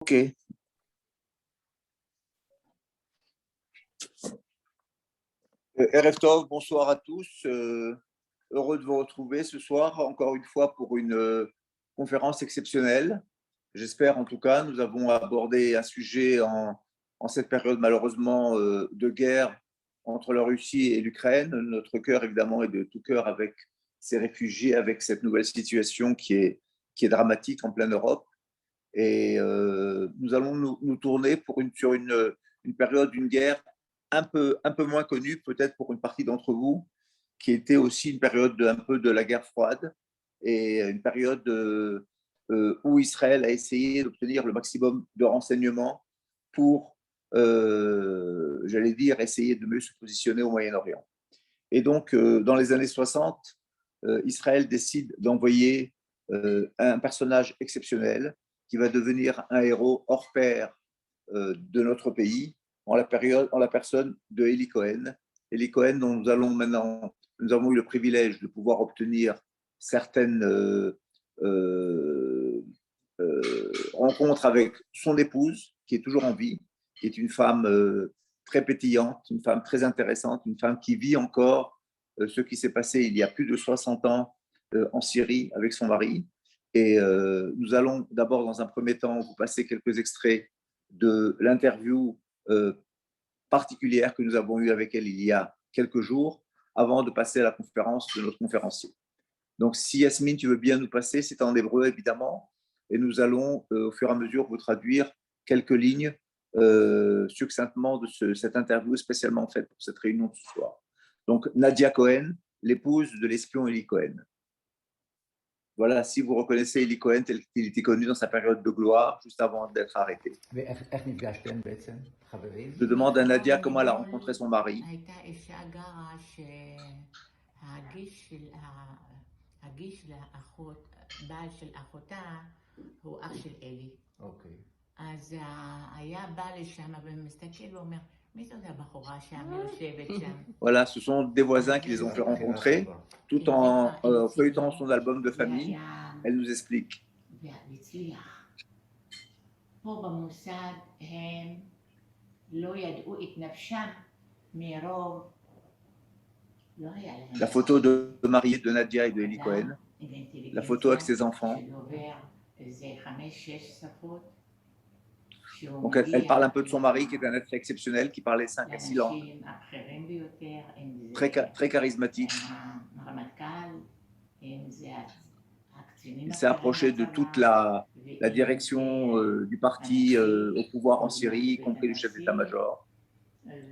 Ok. Erev Tov, bonsoir à tous. Heureux de vous retrouver ce soir, encore une fois, pour une conférence exceptionnelle. J'espère en tout cas. Nous avons abordé un sujet en cette période malheureusement de guerre entre la Russie et l'Ukraine. Notre cœur, évidemment, est de tout cœur avec ces réfugiés, avec cette nouvelle situation qui est dramatique en pleine Europe. Et nous allons nous tourner sur une période d'une guerre un peu moins connue, peut-être pour une partie d'entre vous, qui était aussi une période un peu de la guerre froide et une période où Israël a essayé d'obtenir le maximum de renseignements pour, j'allais dire, essayer de mieux se positionner au Moyen-Orient. Et donc, dans les années 60, Israël décide d'envoyer un personnage exceptionnel qui va devenir un héros hors pair de notre pays en la personne de Eli Cohen. Eli Cohen, dont nous avons eu le privilège de pouvoir obtenir certaines rencontres avec son épouse, qui est toujours en vie, qui est une femme très pétillante, une femme très intéressante, une femme qui vit encore ce qui s'est passé il y a plus de 60 ans en Syrie avec son mari. Et nous allons d'abord, dans un premier temps, vous passer quelques extraits de l'interview particulière que nous avons eue avec elle il y a quelques jours, avant de passer à la conférence de notre conférencier. Donc, si Yasmine, tu veux bien nous passer, c'est en hébreu évidemment, et nous allons au fur et à mesure vous traduire quelques lignes succinctement de cette interview spécialement faite pour cette réunion ce soir. Donc, Nadia Cohen, l'épouse de l'espion Eli Cohen. Voilà, si vous reconnaissez Eli Cohen tel qu'il était connu dans sa période de gloire, juste avant d'être arrêté. Je demande à Nadia comment elle a rencontré son mari. הגיש לאחות, בעל של אחותה, הוא אח של אלי. אוקיי. אז היה בא לשם ומסתכל ואומר, מי זאת הבחורה שם יושבת שם? Voilà, ce sont des voisins qui les ont fait rencontrer, tout en feuilletant son album de famille. Elle nous explique. והצליח. פה במוסד הם לא ידעו את נפשם מרוב. La photo de mariée de Nadia et de Eli Cohen, la photo avec ses enfants. Donc elle parle un peu de son mari qui est un être exceptionnel, qui parlait 5 à 6 langues, très charismatique. Il s'est approché de toute la direction du parti au pouvoir en Syrie, y compris du chef d'état-major.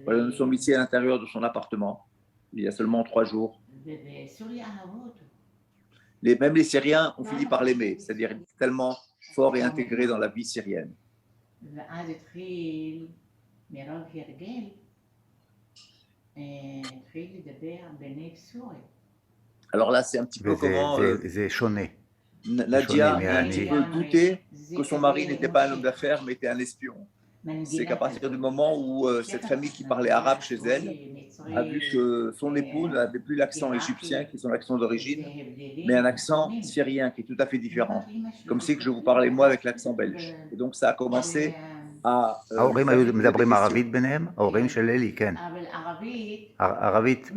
Voilà, nous sommes ici à l'intérieur de son appartement, il y a seulement 3 jours. Même les Syriens ont fini par l'aimer, c'est-à-dire qu'il est tellement fort et intégré dans la vie syrienne. Alors là, c'est un petit peu comment Nadia a un petit peu douté que son mari n'était pas un homme d'affaires, mais était un espion. C'est qu'à partir du moment où cette famille qui parlait arabe chez elle a vu que son époux n'avait plus l'accent égyptien, qui est son accent d'origine, mais un accent syrien qui est tout à fait différent, comme si que je vous parlais moi avec l'accent belge. Et donc ça a commencé à... ההורים היו מדברים ערבית ביניהם? ההורים של אלי, כן. ערבית?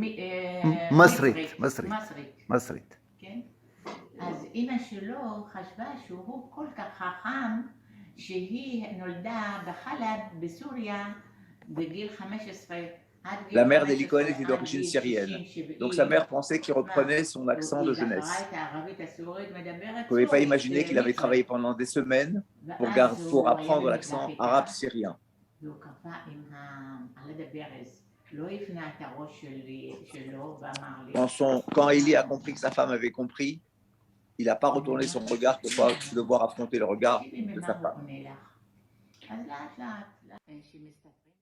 מסרית. כן. אז אמא שלו חשבה שהוא כל כך חכם, שהיא נולדה בחלב בסוריה בגיל 15. La mère d'Eli Cohen était d'origine syrienne. Donc sa mère pensait qu'il reprenait son accent de jeunesse. Vous ne pouvez pas imaginer qu'il avait travaillé pendant des semaines pour apprendre l'accent arabe syrien. Quand Eli a compris que sa femme avait compris, il n'a pas retourné son regard pour pas devoir affronter le regard de sa femme.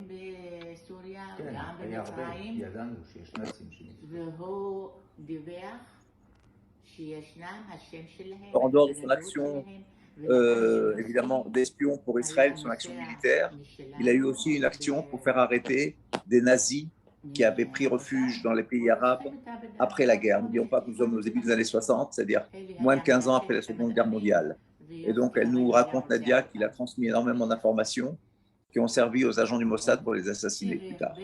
בסוריה, גם במצרים, והוא דיווח שישנם השם שלהם. En dehors de son action, évidemment, d'espion pour Israël, son action militaire, il a eu aussi une action pour faire arrêter des nazis qui avaient pris refuge dans les pays arabes après la guerre. N'oublions pas que nous sommes au début des années 60, c'est-à-dire moins de 15 ans après la Seconde Guerre mondiale. Et donc, elle nous raconte, Nadia, qu'il a transmis énormément d'informations qui ont servi aux agents du Mossad pour les assassiner plus tard.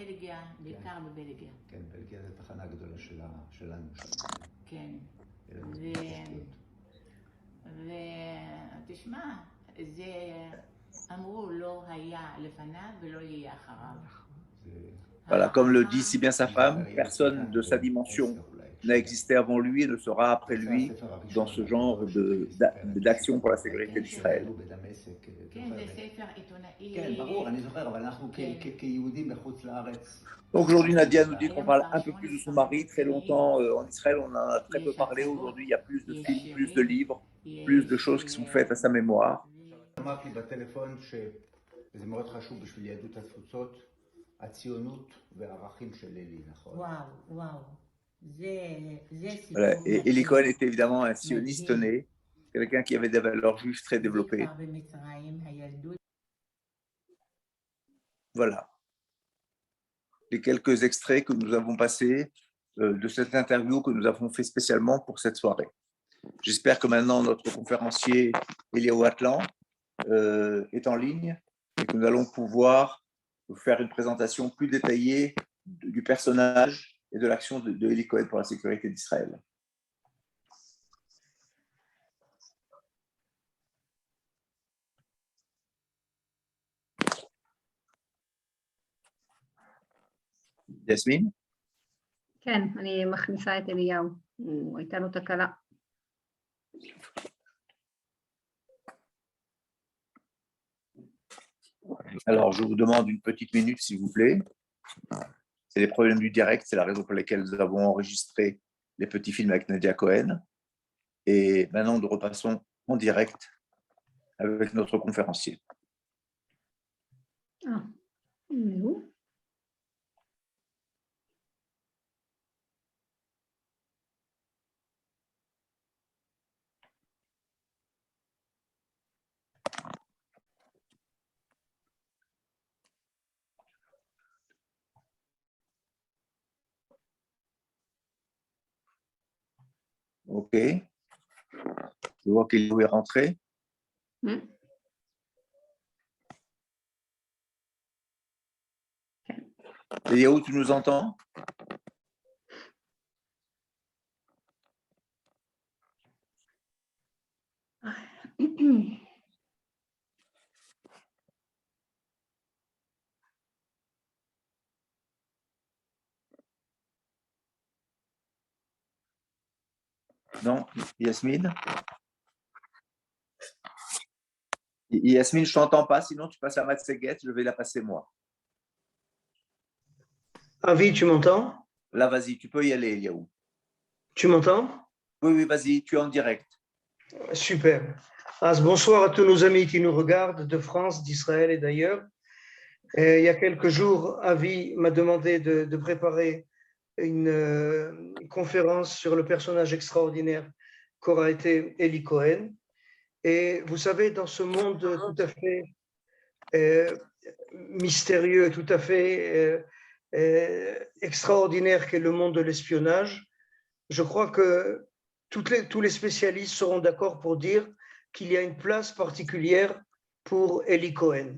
בעיקר בבלגיה. כן, בלגיה זו תחנה גדולה שלנו. כן. ותשמע, זה אמרו לא היה לפניו ולא יהיה אחריו. Voilà, comme le dit si bien sa femme, personne de sa dimension n'a existé avant lui et ne sera après lui dans ce genre d'action pour la sécurité d'Israël. Donc aujourd'hui, Nadia nous dit qu'on parle un peu plus de son mari. Très longtemps en Israël, on en a très peu parlé. Aujourd'hui, il y a plus de films, plus de livres, plus de choses qui sont faites à sa mémoire. Voilà. Et Eli Cohen était évidemment un sioniste né, quelqu'un qui avait des valeurs juives très développées. Voilà. Les quelques extraits que nous avons passés de cette interview que nous avons fait spécialement pour cette soirée. J'espère que maintenant notre conférencier Eliyahu Atlan est en ligne et que nous allons pouvoir faire une présentation plus détaillée du personnage et de l'action de Eli Cohen pour la sécurité d'Israël. יסמין? כן, אני מכניסה את אליהו, הייתה לו תקלה. Alors, je vous demande une petite minute, s'il vous plaît. C'est les problèmes du direct, c'est la raison pour laquelle nous avons enregistré les petits films avec Nadia Cohen. Et maintenant, nous repassons en direct avec notre conférencier. Ah, il est où? Ok. Je vois qu'il est rentré. Eliyahu, tu nous entends? Non, Yasmine? Yasmine, je ne t'entends pas, sinon tu passes à Matseguet, je vais la passer moi. Avi, tu m'entends? Là, vas-y, tu peux y aller, Eliyahu. Tu m'entends? Oui, vas-y, tu es en direct. Super. Bonsoir à tous nos amis qui nous regardent de France, d'Israël et d'ailleurs. Il y a quelques jours, Avi m'a demandé de préparer une conférence sur le personnage extraordinaire qu'aura été Eli Cohen. Et vous savez, dans ce monde tout à fait mystérieux, tout à fait extraordinaire qu'est le monde de l'espionnage, je crois que tous les spécialistes seront d'accord pour dire qu'il y a une place particulière pour Eli Cohen.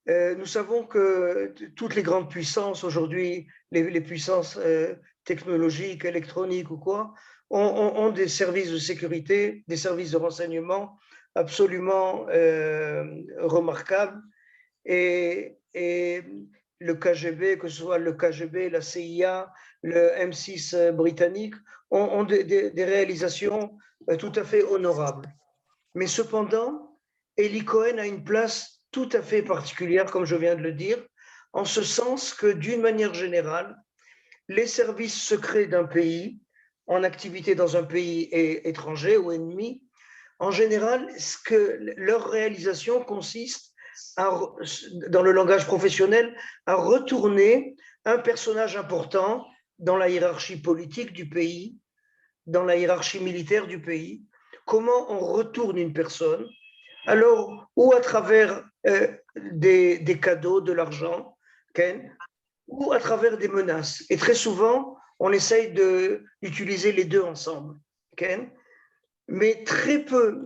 Nous savons que toutes les grandes puissances aujourd'hui, les puissances technologiques, électroniques ou quoi, ont des services de sécurité, des services de renseignement absolument remarquables. Et le KGB, que ce soit le KGB, la CIA, le M6 britannique, ont des réalisations tout à fait honorables. Mais cependant, Eli Cohen a une place tout à fait particulière, comme je viens de le dire, en ce sens que, d'une manière générale, les services secrets d'un pays, en activité dans un pays étranger ou ennemi, en général, leur réalisation consiste, dans le langage professionnel, à retourner un personnage important dans la hiérarchie politique du pays, dans la hiérarchie militaire du pays. Comment on retourne une personne? Alors, ou à travers des cadeaux, de l'argent, ou à travers des menaces. Et très souvent, on essaye d'utiliser les deux ensemble. mais très peu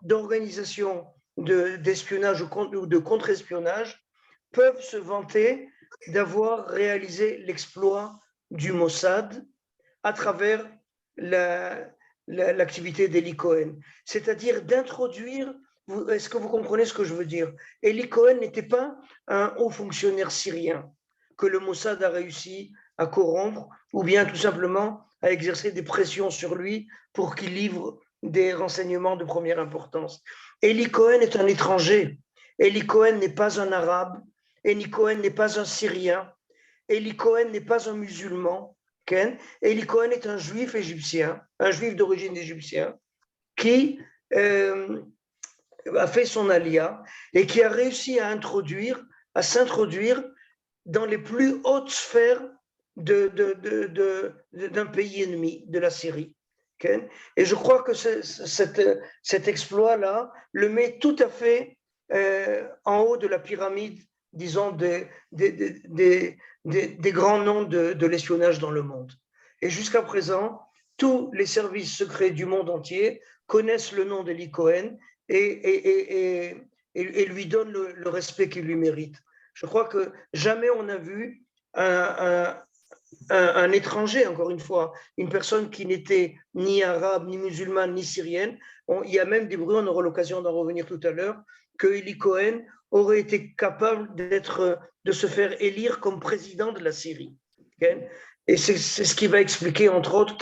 d'organisations d'espionnage ou de contre-espionnage peuvent se vanter d'avoir réalisé l'exploit du Mossad à travers l'activité d'Eli Cohen, c'est-à-dire d'introduire, est-ce que vous comprenez ce que je veux dire? Eli Cohen n'était pas un haut fonctionnaire syrien que le Mossad a réussi à corrompre ou bien tout simplement à exercer des pressions sur lui pour qu'il livre des renseignements de première importance. Eli Cohen est un étranger. Eli Cohen n'est pas un arabe. Eli Cohen n'est pas un syrien. Eli Cohen n'est pas un musulman. Eli Cohen est un juif égyptien, un juif d'origine égyptienne, qui a fait son alia et qui a réussi à s'introduire dans les plus hautes sphères d'un pays ennemi, de la Syrie. Et je crois que cet exploit-là le met tout à fait en haut de la pyramide, disons, des grands noms de l'espionnage dans le monde. Et jusqu'à présent, tous les services secrets du monde entier connaissent le nom d'Eli Cohen et lui donnent le respect qu'il lui mérite. Je crois que jamais on a vu un étranger, encore une fois, une personne qui n'était ni arabe, ni musulmane, ni syrienne. Il y a même des bruits, on aura l'occasion d'en revenir tout à l'heure, que Eli Cohen aurait été capable de se faire élire comme président de la Syrie. Et c'est ce qui va expliquer, entre autres,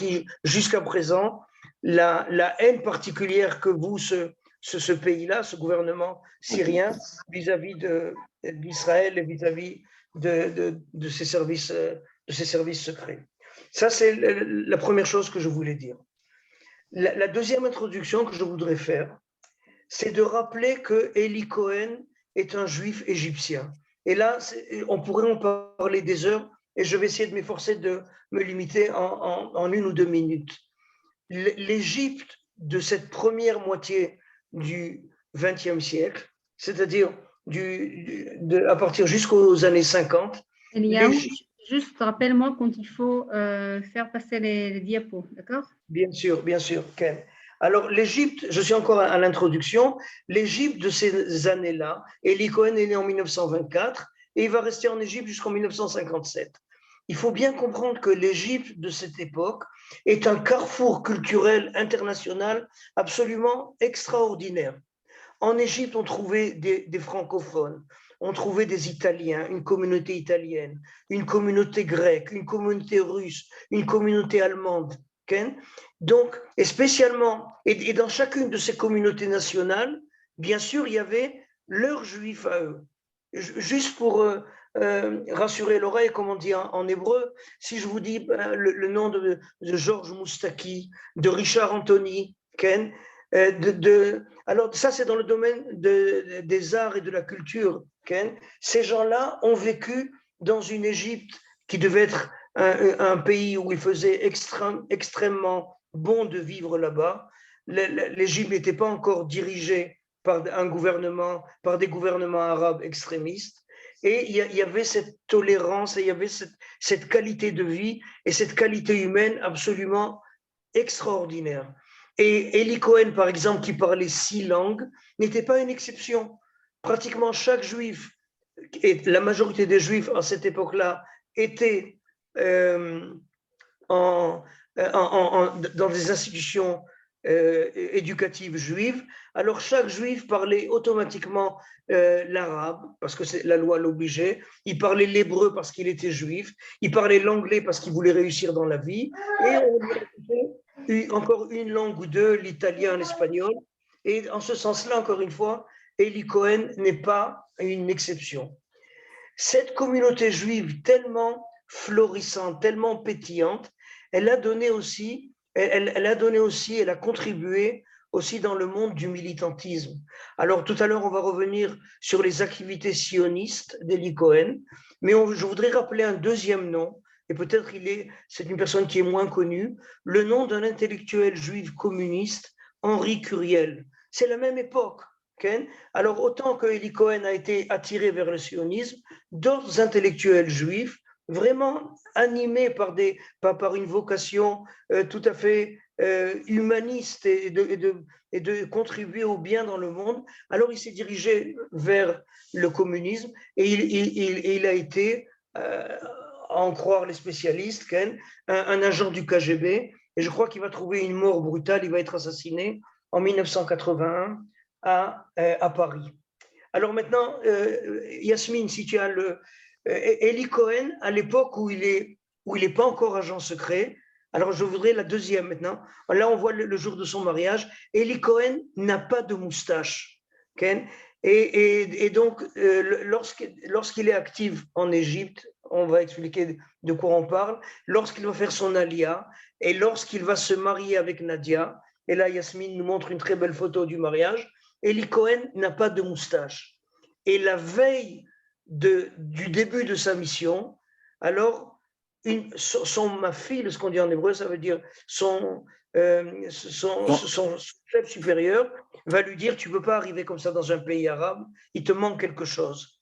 jusqu'à présent, la haine particulière que vous, ce pays-là, ce gouvernement syrien, vis-à-vis d'Israël et vis-à-vis de ses services secrets. Ça, c'est la première chose que je voulais dire. La deuxième introduction que je voudrais faire, c'est de rappeler que Eli Cohen est un juif égyptien. Et là, on pourrait en parler des heures, et je vais essayer de m'efforcer de me limiter en 1 ou 2 minutes. L'Égypte de cette première moitié du XXe siècle, c'est-à-dire à partir jusqu'aux années 50. Eliaou, juste rappelle-moi quand il faut faire passer les diapos, d'accord? Bien sûr, Ken. Alors, l'Égypte, je suis encore à l'introduction, l'Égypte de ces années-là, Eli Cohen est né en 1924 et il va rester en Égypte jusqu'en 1957. Il faut bien comprendre que l'Égypte de cette époque est un carrefour culturel international absolument extraordinaire. En Égypte, on trouvait des francophones, on trouvait des Italiens, une communauté italienne, une communauté grecque, une communauté russe, une communauté allemande. Donc, et spécialement, et dans chacune de ces communautés nationales, bien sûr, il y avait leurs juifs à eux. Juste pour rassurer l'oreille, comme on dit en hébreu, si je vous dis le nom de Georges Moustaki, de Richard Anthony, alors ça c'est dans le domaine des arts et de la culture. Ces gens-là ont vécu dans une Égypte qui devait être un pays où il faisait extrêmement bon de vivre là-bas. L'Égypte n'était pas encore dirigée par des gouvernements arabes extrémistes. Et il y avait cette tolérance, et il y avait cette qualité de vie et cette qualité humaine absolument extraordinaire. Et Eli Cohen, par exemple, qui parlait 6 langues, n'était pas une exception. Pratiquement chaque juif, et la majorité des juifs à cette époque-là, étaient dans des institutions éducatives juives. Alors chaque juif parlait automatiquement l'arabe, parce que la loi l'obligeait. Il parlait l'hébreu parce qu'il était juif. Il parlait l'anglais parce qu'il voulait réussir dans la vie. Et on lui ajoutait encore une langue ou deux, l'italien, l'espagnol. Et en ce sens-là, encore une fois, Eli Cohen n'est pas une exception. Cette communauté juive tellement florissante, tellement pétillante, elle a contribué aussi dans le monde du militantisme. Alors tout à l'heure, on va revenir sur les activités sionistes d'Eli Cohen, mais je voudrais rappeler un deuxième nom, et peut-être c'est une personne qui est moins connue, le nom d'un intellectuel juif communiste, Henri Curiel. C'est la même époque. Alors autant que Eli Cohen a été attiré vers le sionisme, d'autres intellectuels juifs vraiment animés par une vocation tout à fait humaniste et de contribuer au bien dans le monde, alors il s'est dirigé vers le communisme et il a été, à en croire les spécialistes, un agent du KGB. Et je crois qu'il va trouver une mort brutale, il va être assassiné en 1981 à Paris. Alors maintenant, Yasmine, si tu as Eli Cohen, à l'époque où il est pas encore agent secret, alors je voudrais la deuxième maintenant. Là, on voit le jour de son mariage. Eli Cohen n'a pas de moustache. Et donc, lorsqu'il est actif en Égypte, on va expliquer de quoi on parle, lorsqu'il va faire son alia et lorsqu'il va se marier avec Nadia, et là, Yasmine nous montre une très belle photo du mariage, Eli Cohen n'a pas de moustache. Et la veille du début de sa mission, alors, son mafil, ce qu'on dit en hébreu, ça veut dire son chef supérieur, va lui dire, tu ne peux pas arriver comme ça dans un pays arabe, il te manque quelque chose.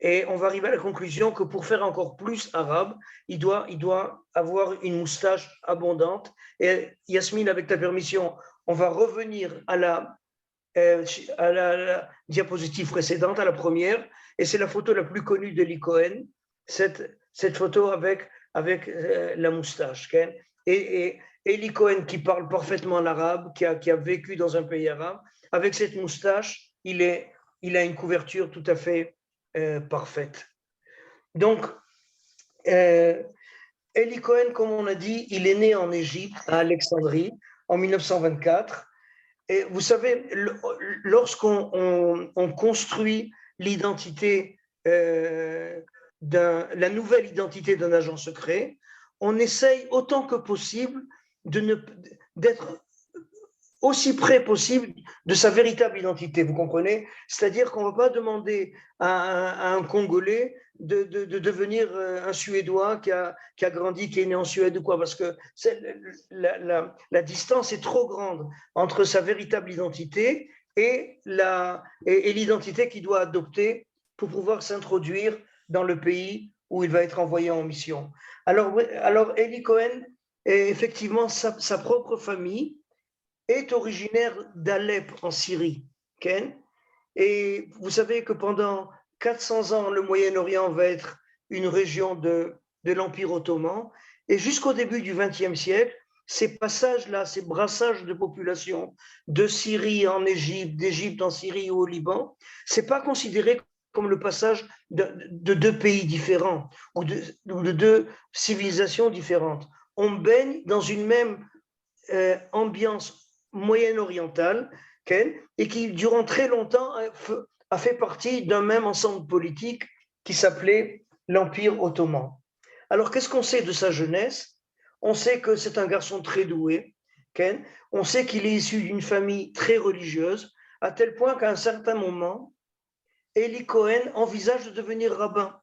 Et on va arriver à la conclusion que pour faire encore plus arabe, il doit avoir une moustache abondante. Et Yasmine, avec ta permission, on va revenir à la diapositive précédente, à la première, et c'est la photo la plus connue d'Eli Cohen, cette photo avec la moustache. Et Eli Cohen, qui parle parfaitement l'arabe, qui a vécu dans un pays arabe, avec cette moustache, il a une couverture tout à fait parfaite. Donc, Eli Cohen, comme on a dit, il est né en Égypte, à Alexandrie, en 1924. Et vous savez, lorsqu'on construit l'identité, la nouvelle identité d'un agent secret, on essaye autant que possible d'être aussi près possible de sa véritable identité, vous comprenez? C'est-à-dire qu'on ne va pas demander à un Congolais de devenir un Suédois qui a grandi, qui est né en Suède ou quoi, parce que la distance est trop grande entre sa véritable identité et l'identité qu'il doit adopter pour pouvoir s'introduire dans le pays où il va être envoyé en mission. Alors Eli Cohen, effectivement, sa propre famille est originaire d'Alep en Syrie. Et vous savez que pendant 400 ans, le Moyen-Orient va être une région de l'Empire ottoman. Et jusqu'au début du XXe siècle, ces passages-là, ces brassages de population de Syrie en Égypte, d'Égypte en Syrie ou au Liban, ce n'est pas considéré comme le passage de deux pays différents ou de deux civilisations différentes. On baigne dans une même ambiance moyen-orientale et qui, durant très longtemps, a fait partie d'un même ensemble politique qui s'appelait l'Empire ottoman. Alors, qu'est-ce qu'on sait de sa jeunesse? On sait que c'est un garçon très doué. On sait qu'il est issu d'une famille très religieuse, à tel point qu'à un certain moment, Eli Cohen envisage de devenir rabbin.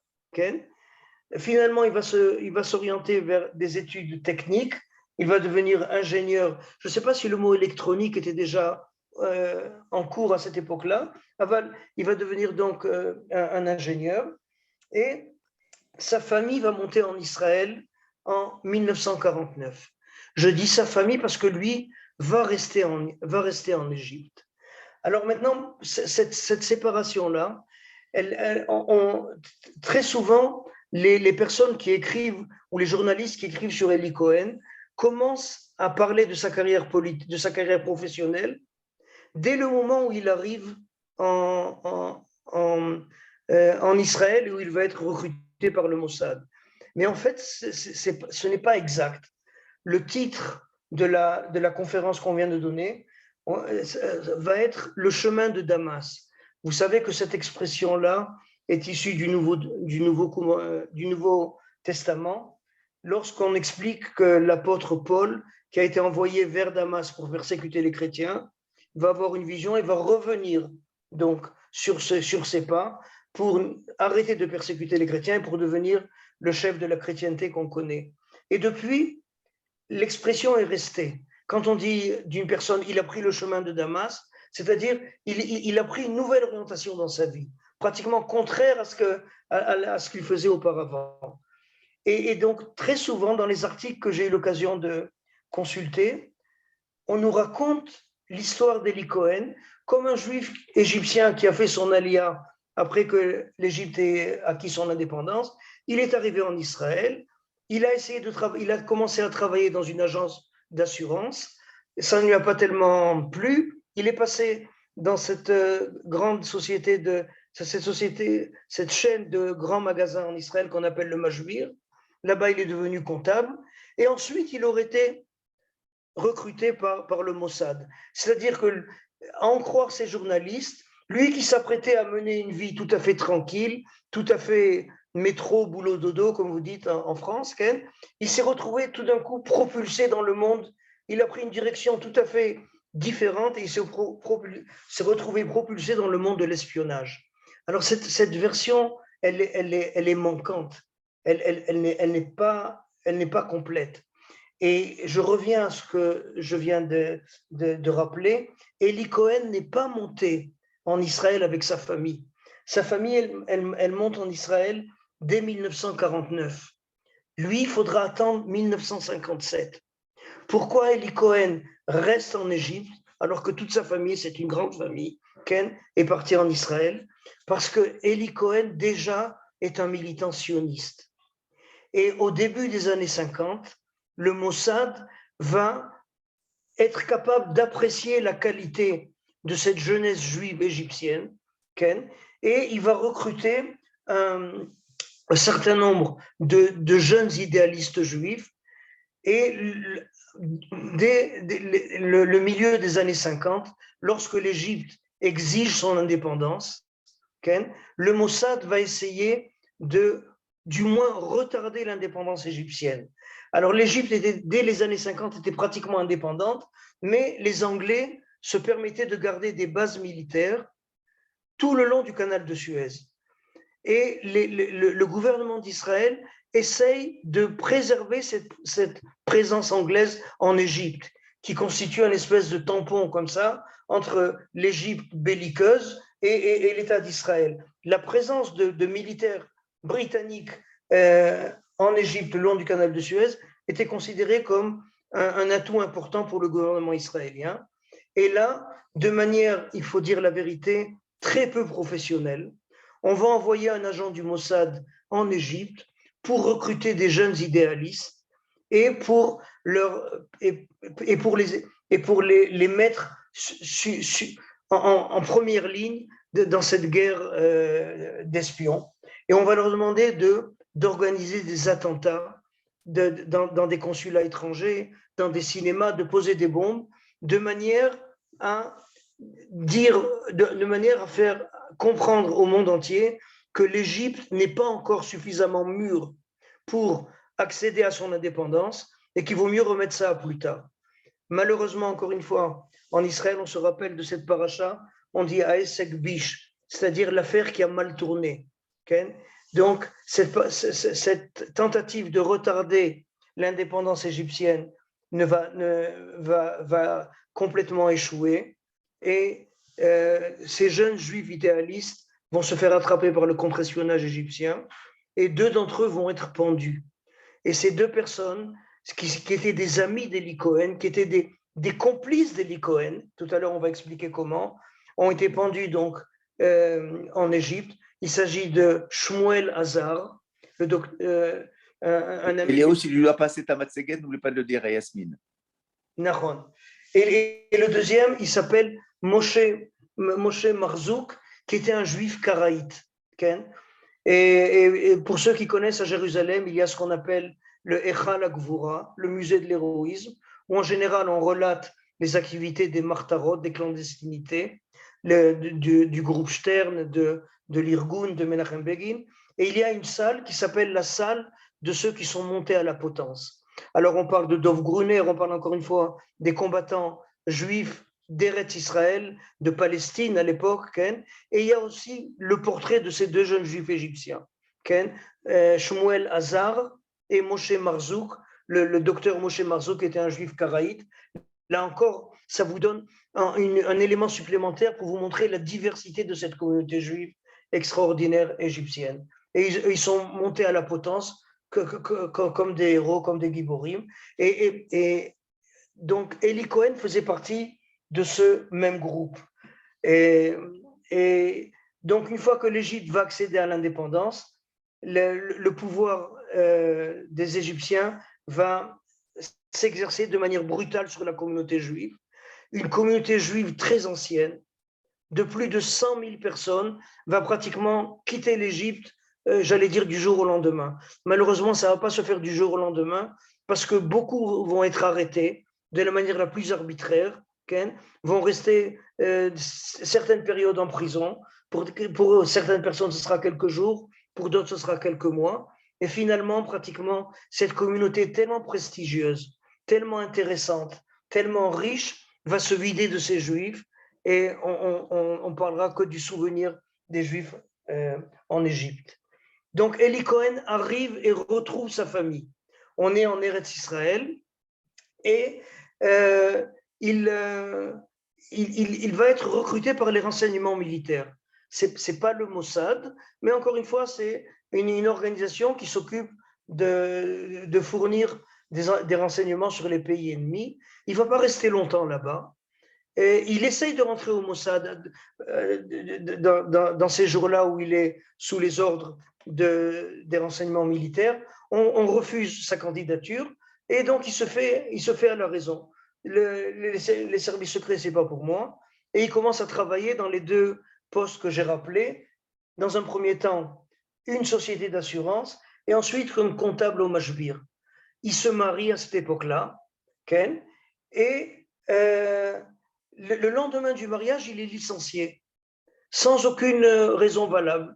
Finalement, il va s'orienter vers des études techniques. Il va devenir ingénieur. Je ne sais pas si le mot électronique était déjà en cours à cette époque-là. Il va devenir donc un ingénieur. Et sa famille va monter en Israël en 1949. Je dis sa famille parce que lui va rester en Égypte. Alors maintenant, cette séparation-là, très souvent, les personnes qui écrivent, ou les journalistes qui écrivent sur Eli Cohen, commence à parler de sa carrière politique, de sa carrière professionnelle, dès le moment où il arrive en Israël, où il va être recruté par le Mossad. Mais en fait, ce n'est pas exact. Le titre de la conférence qu'on vient de donner va être « Le chemin de Damas ». Vous savez que cette expression-là est issue du Nouveau Testament, lorsqu'on explique que l'apôtre Paul, qui a été envoyé vers Damas pour persécuter les chrétiens, va avoir une vision et va revenir donc sur ses pas pour arrêter de persécuter les chrétiens et pour devenir le chef de la chrétienté qu'on connaît. Et depuis, l'expression est restée. Quand on dit d'une personne, il a pris le chemin de Damas, c'est-à-dire il a pris une nouvelle orientation dans sa vie, pratiquement contraire à ce qu'il faisait auparavant. Et donc, très souvent, dans les articles que j'ai eu l'occasion de consulter, on nous raconte l'histoire d'Eli Cohen comme un juif égyptien qui a fait son alia après que l'Égypte ait acquis son indépendance. Il est arrivé en Israël, il a commencé à travailler dans une agence d'assurance, ça ne lui a pas tellement plu, il est passé dans cette grande société, cette chaîne de grands magasins en Israël qu'on appelle le Majbir. Là-bas, il est devenu comptable, et ensuite, il aurait été recruté par le Mossad. C'est-à-dire que, à en croire ces journalistes, lui qui s'apprêtait à mener une vie tout à fait tranquille, tout à fait métro, boulot, dodo, comme vous dites en France, Ken, il s'est retrouvé tout d'un coup propulsé dans le monde. Il a pris une direction tout à fait différente et il s'est retrouvé propulsé dans le monde de l'espionnage. Alors cette version, elle est manquante. Elle n'est pas complète. Et je reviens à ce que je viens de rappeler. Eli Cohen n'est pas monté en Israël avec sa famille. Sa famille, elle monte en Israël dès 1949. Lui, il faudra attendre 1957. Pourquoi Eli Cohen reste en Égypte alors que toute sa famille, c'est une grande famille, Ken, est parti en Israël? Parce que Eli Cohen, déjà, est un militant sioniste. Et au début des années 50, le Mossad va être capable d'apprécier la qualité de cette jeunesse juive égyptienne, Ken, et il va recruter un certain nombre de jeunes idéalistes juifs. Et dès le milieu des années 50, lorsque l'Égypte exige son indépendance, Ken, le Mossad va essayer du moins retarder l'indépendance égyptienne. Alors l'Égypte, dès les années 50, était pratiquement indépendante, mais les Anglais se permettaient de garder des bases militaires tout le long du canal de Suez. Et le gouvernement d'Israël essaye de préserver cette présence anglaise en Égypte, qui constitue une espèce de tampon comme ça entre l'Égypte belliqueuse et l'État d'Israël. La présence de militaires britanniques en Égypte, le long du canal de Suez, était considérée comme un atout important pour le gouvernement israélien. Et là, de manière, il faut dire la vérité, très peu professionnelle, on va envoyer un agent du Mossad en Égypte pour recruter des jeunes idéalistes et pour les mettre en première ligne dans cette guerre d'espions. Et on va leur demander d'organiser des attentats dans des consulats étrangers, dans des cinémas, de poser des bombes, de manière à faire comprendre au monde entier que l'Égypte n'est pas encore suffisamment mûre pour accéder à son indépendance et qu'il vaut mieux remettre ça à plus tard. Malheureusement, encore une fois, en Israël, on se rappelle de cette paracha, on dit Aesek Bish, c'est-à-dire l'affaire qui a mal tourné. Okay? Donc, cette tentative de retarder l'indépendance égyptienne va complètement échouer et ces jeunes juifs idéalistes vont se faire attraper par le contre-espionnage égyptien et 2 d'entre eux vont être pendus. Et ces 2 personnes qui étaient des amis d'Eli Cohen, qui étaient des complices d'Eli Cohen, tout à l'heure on va expliquer comment, ont été pendus donc en Égypte. Il s'agit de Shmuel Hazar, un ami. Eliaou, si tu lui as passé ta matseguet, n'oublie pas de le dire à Yasmine. Nahon. Et le deuxième, il s'appelle Moshe Marzouk, qui était un juif karaïte. Et pour ceux qui connaissent à Jérusalem, il y a ce qu'on appelle le Echal HaGvura, le musée de l'héroïsme, où en général on relate les activités des martarot, des clandestinités, du groupe Stern, de l'Irgun, de Menachem Begin. Et il y a une salle qui s'appelle la salle de ceux qui sont montés à la potence. Alors on parle de Dov Gruner, on parle encore une fois des combattants juifs d'Eretz Israël, de Palestine à l'époque, Ken, et il y a aussi le portrait de ces 2 jeunes juifs égyptiens, Ken, Shmuel Hazar et Moshe Marzouk. Le docteur Moshe Marzouk était un juif karaïte. Là encore, ça vous donne un élément supplémentaire pour vous montrer la diversité de cette communauté juive extraordinaire égyptienne. Et ils sont montés à la potence comme des héros, comme des giborim. Et donc Eli Cohen faisait partie de ce même groupe. Et donc, une fois que l'Égypte va accéder à l'indépendance, le pouvoir des Égyptiens va s'exercer de manière brutale sur la communauté juive. Une communauté juive très ancienne, de plus de 100 000 personnes, va pratiquement quitter l'Égypte, j'allais dire du jour au lendemain. Malheureusement, ça ne va pas se faire du jour au lendemain, parce que beaucoup vont être arrêtés de la manière la plus arbitraire, vont rester certaines périodes en prison. Pour certaines personnes, ce sera quelques jours, pour d'autres, ce sera quelques mois. Et finalement, pratiquement, cette communauté tellement prestigieuse, tellement intéressante, tellement riche, va se vider de ces juifs, et on parlera que du souvenir des juifs en Égypte. Donc, Eli Cohen arrive et retrouve sa famille. On est en Eretz Israël, et il va être recruté par les renseignements militaires. C'est pas le Mossad, mais encore une fois, c'est une organisation qui s'occupe de fournir des renseignements sur les pays ennemis. Il ne va pas rester longtemps là-bas. Et il essaye de rentrer au Mossad dans ces jours-là où il est sous les ordres des renseignements militaires. On refuse sa candidature, et donc il se fait à la raison. Les services secrets, ce n'est pas pour moi. Et il commence à travailler dans les deux postes que j'ai rappelés. Dans un premier temps, une société d'assurance, et ensuite comme comptable au Mashbir. Il se marie à cette époque-là, Ken, et le lendemain du mariage, il est licencié, sans aucune raison valable.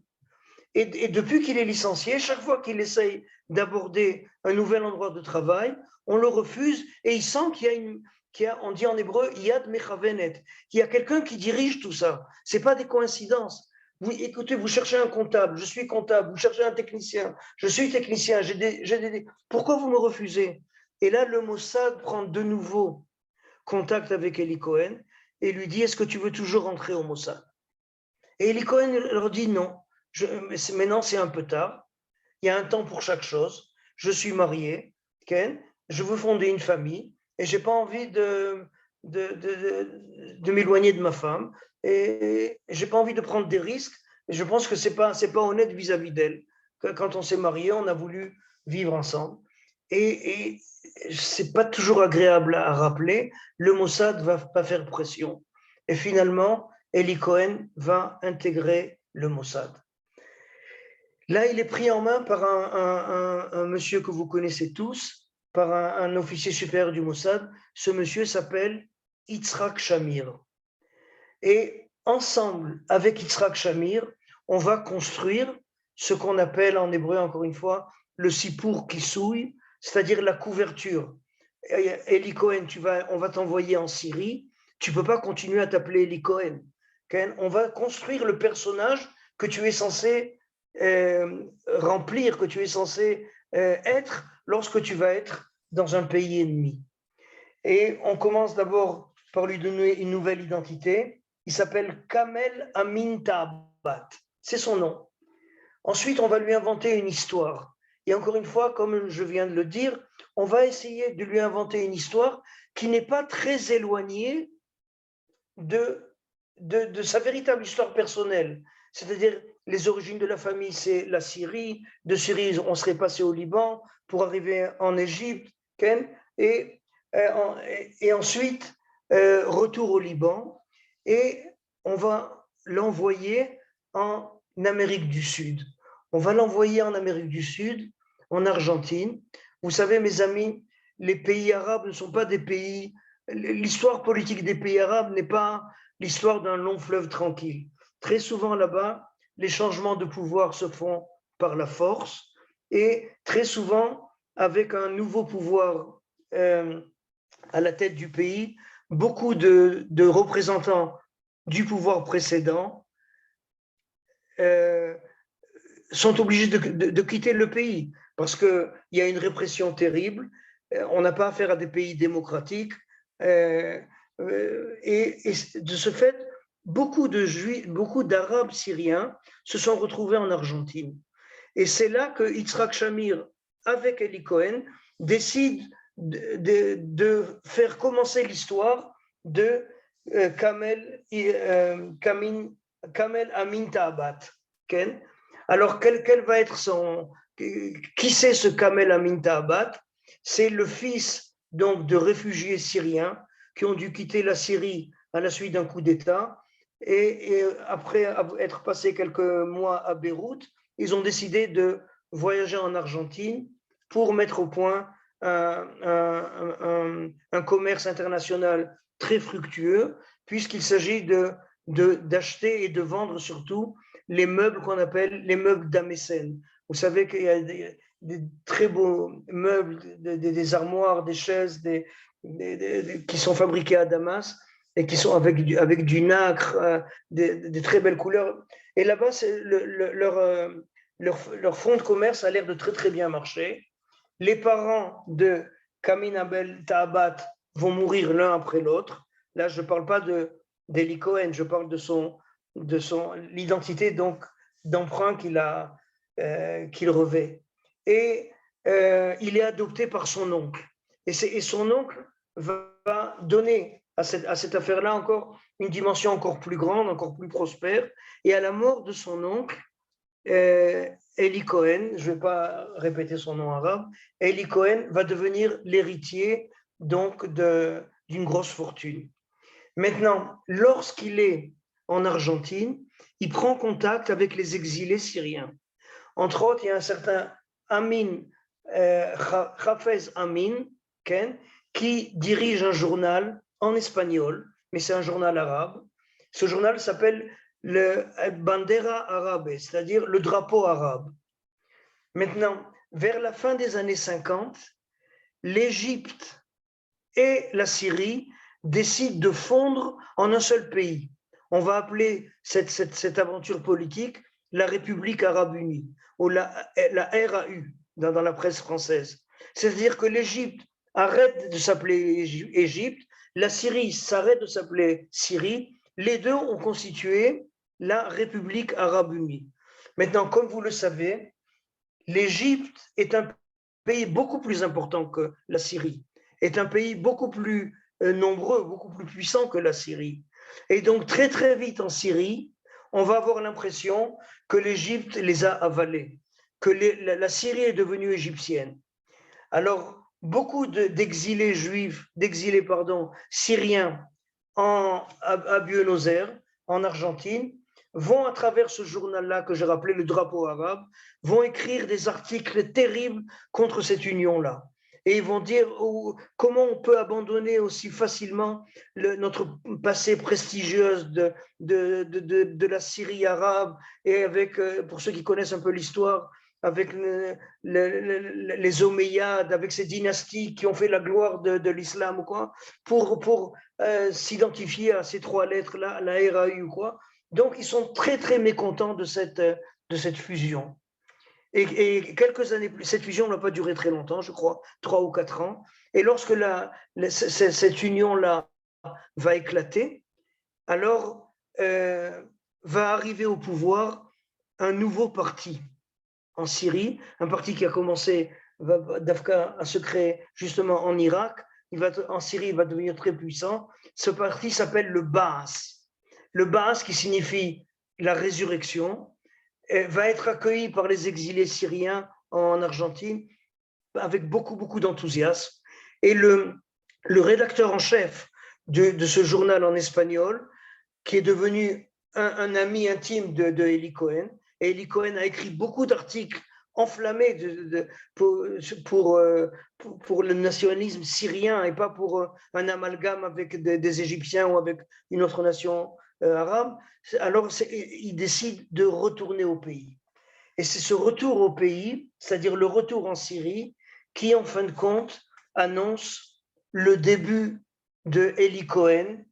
Et depuis qu'il est licencié, chaque fois qu'il essaye d'aborder un nouvel endroit de travail, on le refuse, et il sent qu'il y a, on dit en hébreu, yad mechavenet, qu'il y a quelqu'un qui dirige tout ça. Ce n'est pas des coïncidences. Écoutez, vous cherchez un comptable, je suis comptable, vous cherchez un technicien, je suis technicien, pourquoi vous me refusez? Et là, le Mossad prend de nouveau contact avec Eli Cohen et lui dit, est-ce que tu veux toujours rentrer au Mossad? Et Eli Cohen leur dit non, maintenant c'est un peu tard, il y a un temps pour chaque chose, je suis marié, Ken, je veux fonder une famille, et je n'ai pas envie de m'éloigner de ma femme, et je n'ai pas envie de prendre des risques, et je pense que ce n'est pas honnête vis-à-vis d'elle. Quand on s'est marié, on a voulu vivre ensemble. Et ce n'est pas toujours agréable à rappeler, le Mossad ne va pas faire pression. Et finalement, Eli Cohen va intégrer le Mossad. Là, il est pris en main par un monsieur que vous connaissez tous, par un officier supérieur du Mossad. Ce monsieur s'appelle Yitzhak Shamir. Et ensemble, avec Yitzhak Shamir, on va construire ce qu'on appelle en hébreu, encore une fois, le Sipur Kisouy, c'est-à-dire la couverture. Eli Cohen, on va t'envoyer en Syrie, tu ne peux pas continuer à t'appeler Eli Cohen. On va construire le personnage que tu es censé remplir, que tu es censé être lorsque tu vas être dans un pays ennemi. Et on commence d'abord par lui donner une nouvelle identité. Il s'appelle Kamel Amin Tabat. C'est son nom. Ensuite, on va lui inventer une histoire. Et encore une fois, comme je viens de le dire, on va essayer de lui inventer une histoire qui n'est pas très éloignée de sa véritable histoire personnelle. C'est-à-dire, les origines de la famille, c'est la Syrie. De Syrie, on serait passé au Liban pour arriver en Égypte. Et ensuite, retour au Liban. Et on va l'envoyer en Amérique du Sud. On va l'envoyer en Amérique du Sud, en Argentine. Vous savez, mes amis, les pays arabes ne sont pas des pays... L'histoire politique des pays arabes n'est pas l'histoire d'un long fleuve tranquille. Très souvent là-bas, les changements de pouvoir se font par la force et très souvent, avec un nouveau pouvoir à la tête du pays, beaucoup de représentants du pouvoir précédent sont obligés de quitter le pays parce qu'il y a une répression terrible. On n'a pas affaire à des pays démocratiques. Et de ce fait, beaucoup d'Arabes syriens se sont retrouvés en Argentine. Et c'est là que Yitzhak Shamir, avec Eli Cohen, décide de faire commencer l'histoire de Kamel Amin Ta'abat. Alors, quel va être qui c'est ce Kamel Amin Ta'abat? C'est le fils donc de réfugiés syriens qui ont dû quitter la Syrie à la suite d'un coup d'État et après être passé quelques mois à Beyrouth, ils ont décidé de voyager en Argentine pour mettre au point un commerce international très fructueux, puisqu'il s'agit d'acheter et de vendre surtout les meubles qu'on appelle les meubles d'Amécène. Vous savez qu'il y a des très beaux meubles, des armoires, des chaises qui sont fabriqués à Damas et qui sont avec du nacre, des très belles couleurs. Et là-bas, leur fonds de commerce a l'air de très très bien marcher. Les parents de Kamel Amin Ta'abat vont mourir l'un après l'autre. Là, je ne parle pas d'Eli Cohen, je parle de l'identité donc d'emprunt qu'il revêt. Et il est adopté par son oncle. Et son oncle va donner à cette affaire-là encore une dimension encore plus grande, encore plus prospère. Et à la mort de son oncle, Eli Cohen, je ne vais pas répéter son nom arabe, Eli Cohen va devenir l'héritier donc d'une grosse fortune. Maintenant, lorsqu'il est en Argentine, il prend contact avec les exilés syriens. Entre autres, il y a un certain Amin, Hafez Amin, qui dirige un journal en espagnol, mais c'est un journal arabe. Ce journal s'appelle le Bandera Arabe, c'est-à-dire le drapeau arabe. Maintenant, vers la fin des années 50, l'Égypte et la Syrie décident de fondre en un seul pays. On va appeler cette aventure politique la République arabe unie, ou la RAU dans la presse française. C'est-à-dire que l'Égypte arrête de s'appeler Égypte, la Syrie s'arrête de s'appeler Syrie, les deux ont constitué la République arabe unie. Maintenant, comme vous le savez, l'Égypte est un pays beaucoup plus important que la Syrie, est un pays beaucoup plus nombreux, beaucoup plus puissant que la Syrie. Et donc, très très vite en Syrie, on va avoir l'impression que l'Égypte les a avalés, que la Syrie est devenue égyptienne. Alors, beaucoup d'exilés syriens à Buenos Aires, en Argentine, vont à travers ce journal-là que j'ai rappelé le drapeau arabe, vont écrire des articles terribles contre cette union-là. Et ils vont dire comment on peut abandonner aussi facilement notre passé prestigieux de la Syrie arabe, et avec, pour ceux qui connaissent un peu l'histoire, avec les Omeyyades, avec ces dynasties qui ont fait la gloire de l'islam ou quoi, pour s'identifier à ces trois lettres-là, la RAU ou quoi. Donc, ils sont très, très mécontents de cette fusion. Et quelques années plus, cette fusion n'a pas duré très longtemps, je crois, 3 ou 4 ans. Et lorsque cette union-là va éclater, alors va arriver au pouvoir un nouveau parti en Syrie, un parti qui a commencé à se créer justement en Irak. En Syrie, il va devenir très puissant. Ce parti s'appelle le Baas. Le Baas, qui signifie la résurrection, va être accueilli par les exilés syriens en Argentine avec beaucoup, beaucoup d'enthousiasme. Et le rédacteur en chef de ce journal en espagnol, qui est devenu un ami intime de Eli Cohen, et Eli Cohen a écrit beaucoup d'articles enflammés pour le nationalisme syrien et pas pour un amalgame avec des Égyptiens ou avec une autre nation arabe. Alors il décide de retourner au pays. Et c'est ce retour au pays, c'est-à-dire le retour en Syrie, qui en fin de compte annonce le début de Eli Cohen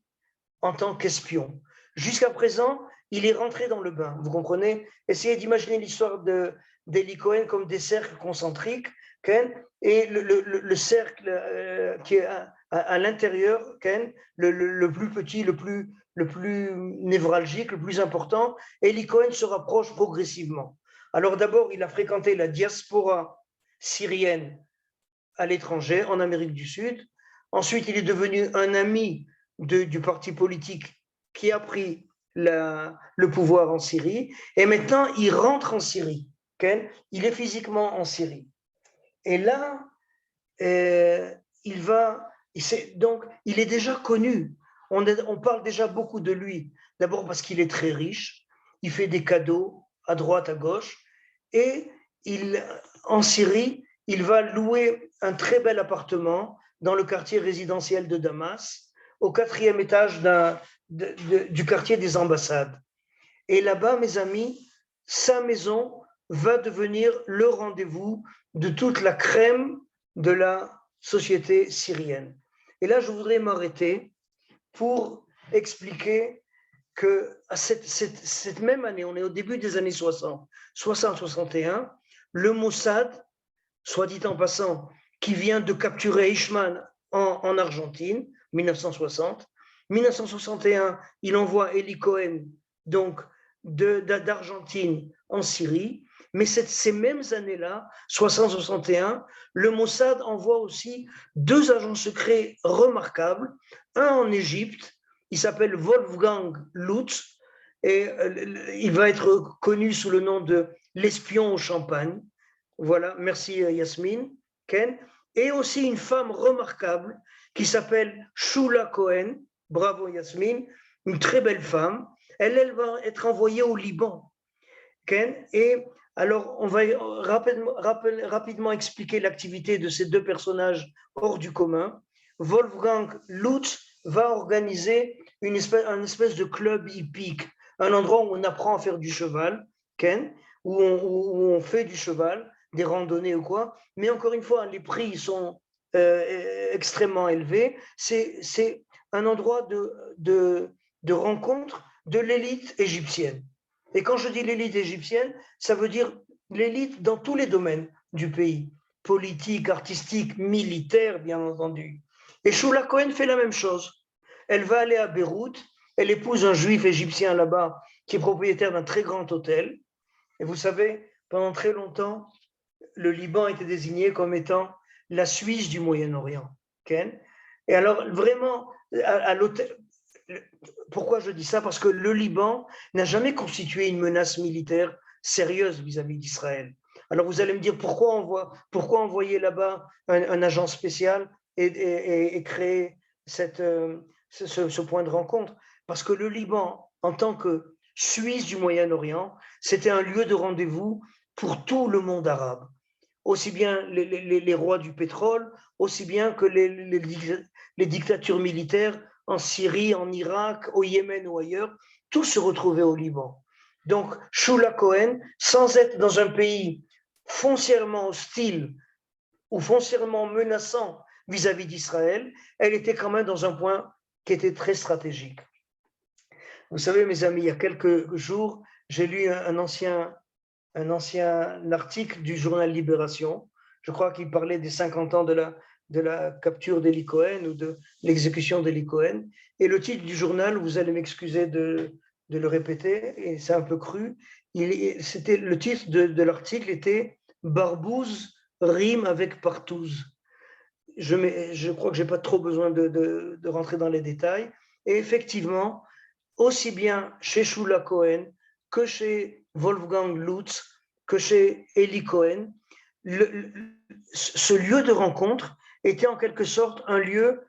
en tant qu'espion. Jusqu'à présent, il est rentré dans le bain, vous comprenez? Essayez d'imaginer l'histoire d'Eli Cohen comme des cercles concentriques, et le cercle qui est à l'intérieur, le plus petit, le plus névralgique, le plus important, Eli Cohen se rapproche progressivement. Alors d'abord, il a fréquenté la diaspora syrienne à l'étranger, en Amérique du Sud. Ensuite, il est devenu un ami du parti politique qui a pris le pouvoir en Syrie. Et maintenant, il rentre en Syrie. Okay? Il est physiquement en Syrie. Et là, donc, il est déjà connu. On parle déjà beaucoup de lui. D'abord parce qu'il est très riche. Il fait des cadeaux à droite, à gauche. Et en Syrie, il va louer un très bel appartement dans le quartier résidentiel de Damas, au 4e étage du quartier des ambassades. Et là-bas, mes amis, sa maison va devenir le rendez-vous de toute la crème de la société syrienne. Et là, je voudrais m'arrêter pour expliquer que cette même année, on est au début des années 60-61, le Mossad, soit dit en passant, qui vient de capturer Eichmann en Argentine, 1960. 1961, il envoie Eli Cohen, donc d'Argentine en Syrie. Mais ces mêmes années-là, 60-61, le Mossad envoie aussi 2 agents secrets remarquables, un en Égypte, il s'appelle Wolfgang Lutz, et il va être connu sous le nom de l'espion au champagne. Voilà, merci Yasmine, Ken. Et aussi une femme remarquable qui s'appelle Shula Cohen, bravo Yasmine, une très belle femme. Elle va être envoyée au Liban, Ken. Et alors, on va rapidement expliquer l'activité de ces 2 personnages hors du commun. Wolfgang Lutz va organiser une espèce de club hippique, un endroit où on apprend à faire du cheval, Ken, où on fait du cheval, des randonnées ou quoi. Mais encore une fois, les prix sont extrêmement élevés. C'est un endroit de rencontre de l'élite égyptienne. Et quand je dis l'élite égyptienne, ça veut dire l'élite dans tous les domaines du pays, politique, artistique, militaire, bien entendu. Et Shula Cohen fait la même chose. Elle va aller à Beyrouth, elle épouse un juif égyptien là-bas qui est propriétaire d'un très grand hôtel. Et vous savez, pendant très longtemps, le Liban était désigné comme étant la Suisse du Moyen-Orient. Okay? Et alors, vraiment, à l'hôtel, pourquoi je dis ça? Parce que le Liban n'a jamais constitué une menace militaire sérieuse vis-à-vis d'Israël. Alors vous allez me dire pourquoi envoyer là-bas un agent spécial et créer ce point de rencontre? Parce que le Liban, en tant que Suisse du Moyen-Orient, c'était un lieu de rendez-vous pour tout le monde arabe. Aussi bien les rois du pétrole, aussi bien que les dictatures militaires en Syrie, en Irak, au Yémen ou ailleurs, tout se retrouvait au Liban. Donc, Shula Cohen, sans être dans un pays foncièrement hostile ou foncièrement menaçant vis-à-vis d'Israël, elle était quand même dans un point qui était très stratégique. Vous savez, mes amis, il y a quelques jours, j'ai lu un ancien article du journal Libération. Je crois qu'il parlait des 50 ans de la capture d'Eli Cohen ou de l'exécution d'Eli Cohen. Et le titre du journal, vous allez m'excuser de le répéter, et c'est un peu cru, le titre de l'article était « Barbouze rime avec partouze ». Je crois que je n'ai pas trop besoin de rentrer dans les détails. Et effectivement, aussi bien chez Shula Cohen que chez Wolfgang Lutz, que chez Eli Cohen, ce lieu de rencontre était en quelque sorte un lieu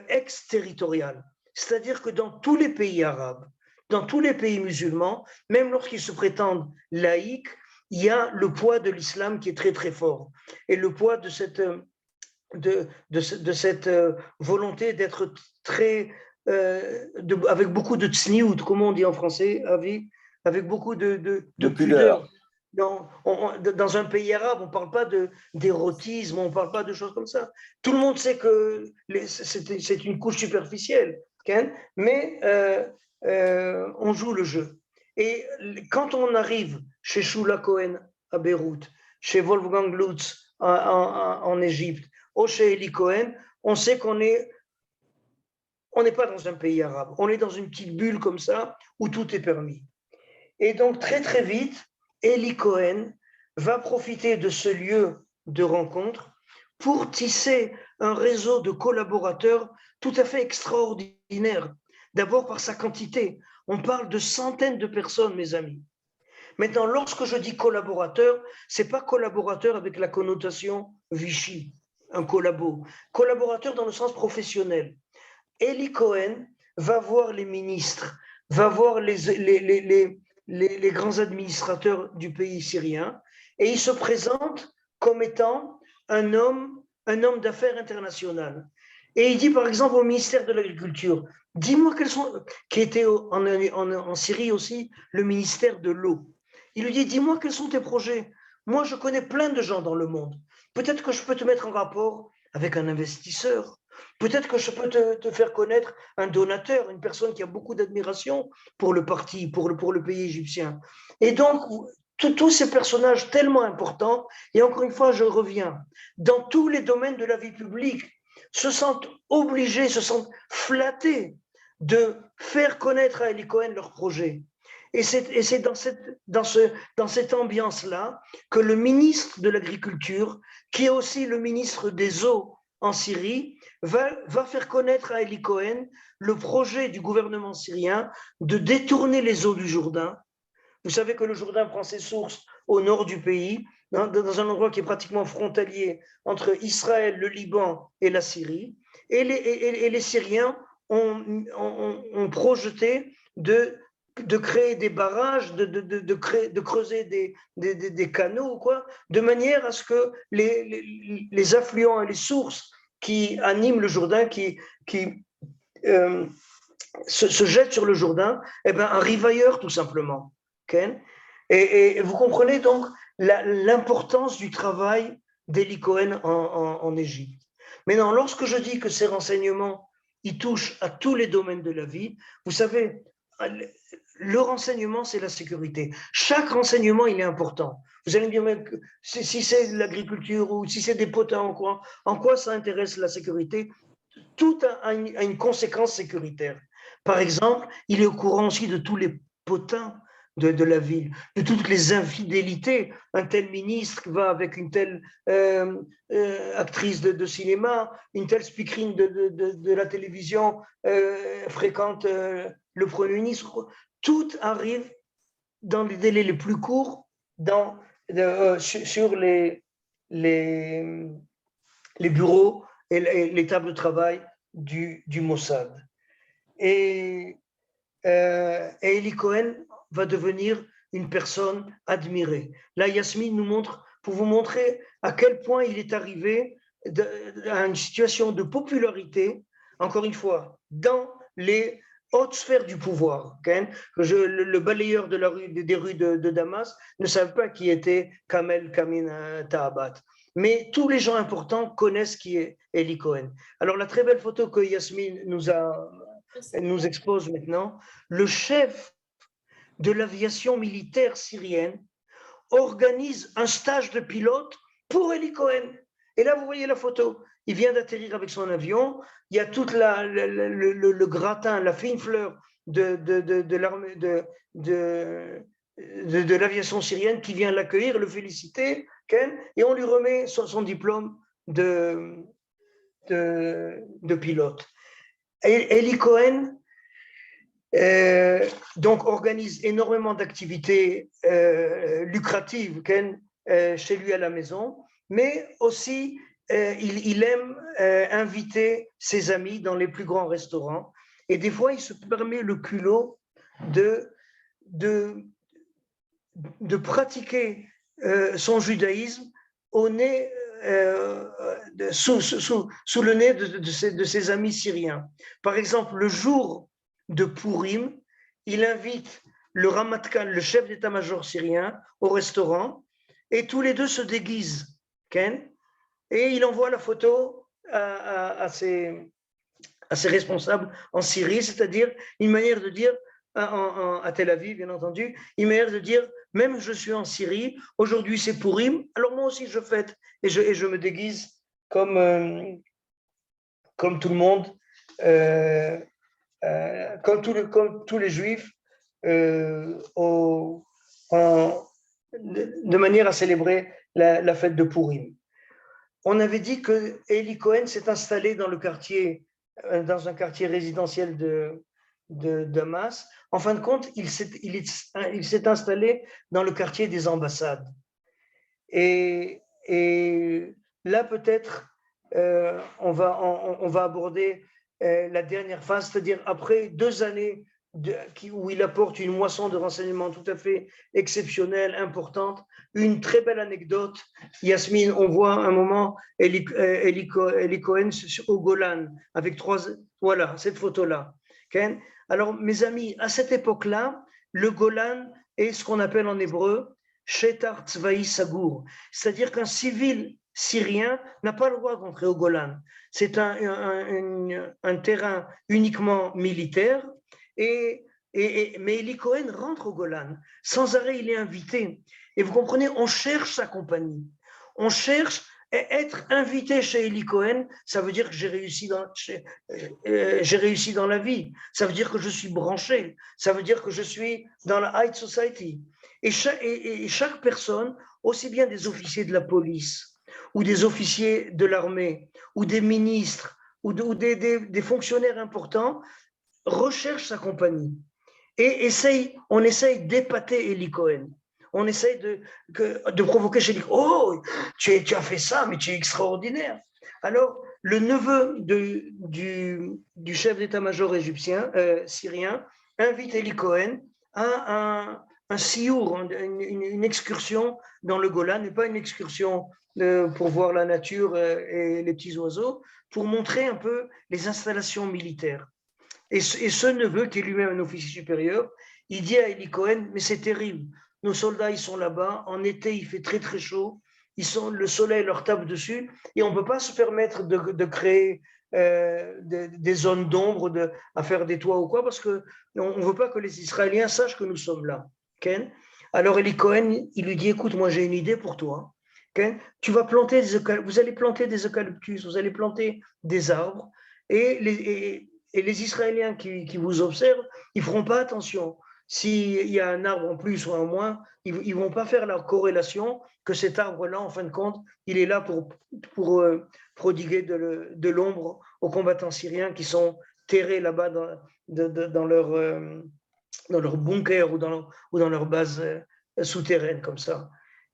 exterritorial. C'est-à-dire que dans tous les pays arabes, dans tous les pays musulmans, même lorsqu'ils se prétendent laïcs, il y a le poids de l'islam qui est très très fort. Et le poids de cette volonté d'être très... avec beaucoup de tsniout, comment on dit en français, Avi, avec beaucoup de pudeur. Dans un pays arabe, on ne parle pas d'érotisme, on ne parle pas de choses comme ça. Tout le monde sait que c'est une couche superficielle, mais on joue le jeu. Et quand on arrive chez Shula Cohen à Beyrouth, chez Wolfgang Lutz en Égypte, ou chez Eli Cohen, on sait qu'on n'est pas dans un pays arabe, on est dans une petite bulle comme ça où tout est permis. Et donc très très vite, Eli Cohen va profiter de ce lieu de rencontre pour tisser un réseau de collaborateurs tout à fait extraordinaire. D'abord par sa quantité. On parle de centaines de personnes, mes amis. Maintenant, lorsque je dis collaborateur, ce n'est pas collaborateur avec la connotation Vichy, un collabo. Collaborateur dans le sens professionnel. Eli Cohen va voir les ministres, va voir les grands administrateurs du pays syrien, et il se présente comme étant un homme d'affaires international. Et il dit par exemple au ministère de l'Agriculture, dis-moi quels sont, qui était en Syrie aussi le ministère de l'eau. Il lui dit, dis-moi quels sont tes projets. Moi, je connais plein de gens dans le monde. Peut-être que je peux te mettre en rapport avec un investisseur. Peut-être que je peux te faire connaître un donateur, une personne qui a beaucoup d'admiration pour le parti, pour le pays égyptien. Et donc, tous ces personnages tellement importants, et encore une fois, je reviens, dans tous les domaines de la vie publique, se sentent obligés, se sentent flattés de faire connaître à Eli Cohen leur projet. Et c'est dans cette ambiance-là que le ministre de l'Agriculture, qui est aussi le ministre des Eaux en Syrie, va faire connaître à Eli Cohen le projet du gouvernement syrien de détourner les eaux du Jourdain. Vous savez que le Jourdain prend ses sources au nord du pays, dans un endroit qui est pratiquement frontalier entre Israël, le Liban et la Syrie. Et les Syriens ont projeté de créer des barrages, de creuser des canaux, quoi, de manière à ce que les affluents et les sources qui animent le Jourdain, qui se jettent sur le Jourdain, eh ben, arrivent ailleurs tout simplement. Okay? Et vous comprenez donc l'importance du travail d'Eli Cohen en Égypte. Maintenant, lorsque je dis que ces renseignements, ils touchent à tous les domaines de la vie, vous savez, le renseignement, c'est la sécurité. Chaque renseignement, il est important. Vous allez me dire, mais si c'est l'agriculture ou si c'est des potins, en quoi ça intéresse la sécurité? Tout a une conséquence sécuritaire. Par exemple, il est au courant aussi de tous les potins de la ville, de toutes les infidélités. Un tel ministre va avec une telle actrice de cinéma, une telle speakerine de la télévision fréquente le Premier ministre. Tout arrive dans les délais les plus courts sur les bureaux et les tables de travail du Mossad. Et Eli Cohen va devenir une personne admirée. Là, Yasmine nous montre, pour vous montrer à quel point il est arrivé à une situation de popularité, encore une fois, dans les hautes sphères du pouvoir. Okay? Le balayeur des rues de Damas ne savait pas qui était Kamel Kamin Tahabat. Mais tous les gens importants connaissent qui est Eli Cohen. Alors, la très belle photo que Yasmine nous expose maintenant, le chef de l'aviation militaire syrienne organise un stage de pilote pour Eli Cohen. Et là, vous voyez la photo. Il vient d'atterrir avec son avion. Il y a tout le gratin, la fine fleur de l'aviation syrienne qui vient l'accueillir, le féliciter, et on lui remet son diplôme de pilote. Et Eli Cohen donc organise énormément d'activités lucratives chez lui à la maison, mais aussi il aime inviter ses amis dans les plus grands restaurants, et des fois il se permet le culot de pratiquer son judaïsme au nez sous le nez de ses amis syriens. Par exemple, le jour de Purim, il invite le Ramatkal, le chef d'état-major syrien, au restaurant, et tous les deux se déguisent. Et il envoie la photo à ses responsables en Syrie, c'est-à-dire une manière de dire, à Tel Aviv, bien entendu, une manière de dire, même je suis en Syrie, aujourd'hui c'est Purim, alors moi aussi je fête, et je me déguise comme tout le monde, comme tous les juifs, de manière à célébrer la fête de Purim. on avait dit que Eli Cohen s'est installé dans un quartier résidentiel de Damas. En fin de compte, il s'est installé dans le quartier des ambassades. Et là, peut-être, on va aborder la dernière phase, c'est-à-dire après 2 années où il apporte une moisson de renseignements tout à fait exceptionnelle, importante. Une très belle anecdote. Yasmine, on voit un moment Eli Cohen au Golan, avec voilà, cette photo-là. Okay? Alors, mes amis, à cette époque-là, le Golan est ce qu'on appelle en hébreu Shetar Tzvaï Sagour, c'est-à-dire qu'un civil syrien n'a pas le droit d'entrer au Golan. C'est un terrain uniquement militaire, mais Eli Cohen rentre au Golan. Sans arrêt, il est invité. Et vous comprenez, on cherche sa compagnie. On cherche être invité chez Eli Cohen, ça veut dire que j'ai réussi dans la vie. Ça veut dire que je suis branché. Ça veut dire que je suis dans la high society. Et chaque personne, aussi bien des officiers de la police, ou des officiers de l'armée, ou des ministres, ou des fonctionnaires importants, recherche sa compagnie. Et on essaye d'épater Eli Cohen. On essaye de provoquer chez lui. Oh, tu as fait ça, mais tu es extraordinaire. Alors, le neveu du chef d'état-major égyptien, syrien, invite Eli Cohen à un siour, une excursion dans le Golan, et pas une excursion pour voir la nature et les petits oiseaux, pour montrer un peu les installations militaires. Et ce neveu, qui est lui-même un officier supérieur, il dit à Eli Cohen, mais c'est terrible, nos soldats, ils sont là-bas, en été, il fait très très chaud, le soleil leur tape dessus, et on ne peut pas se permettre de créer des zones d'ombre, à faire des toits ou quoi, parce qu'on ne veut pas que les Israéliens sachent que nous sommes là. Okay? Alors Eli Cohen, il lui dit, écoute, moi j'ai une idée pour toi. Okay? Vous allez planter des eucalyptus, vous allez planter des arbres, et les Israéliens qui vous observent, ils ne feront pas attention. S'il y a un arbre en plus ou en moins, ils ne vont pas faire la corrélation que cet arbre-là, en fin de compte, il est là pour prodiguer de l'ombre aux combattants syriens qui sont terrés là-bas dans leur bunker ou dans leur base souterraine, comme ça.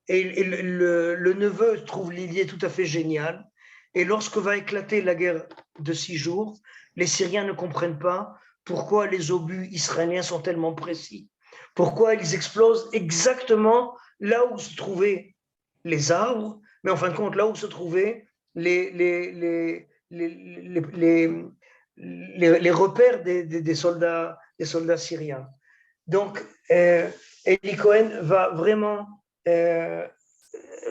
Et le neveu trouve l'idée tout à fait géniale. Et lorsque va éclater la guerre de 6 jours, les Syriens ne comprennent pas pourquoi les obus israéliens sont tellement précis, pourquoi ils explosent exactement là où se trouvaient les arbres, mais en fin de compte, là où se trouvaient les repères des soldats syriens. Donc, Eli Cohen va vraiment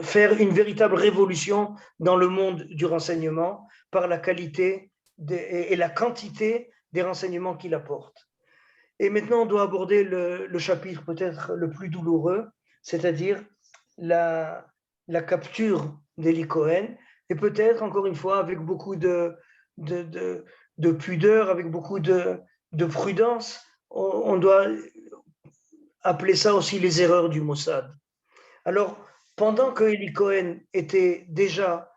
faire une véritable révolution dans le monde du renseignement par la qualité et la quantité des renseignements qu'il apporte. Et maintenant, on doit aborder le chapitre peut-être le plus douloureux, c'est-à-dire la capture d'Eli Cohen, et peut-être, encore une fois, avec beaucoup de pudeur, avec beaucoup de prudence, on doit appeler ça aussi les erreurs du Mossad. Alors, pendant que Eli Cohen était déjà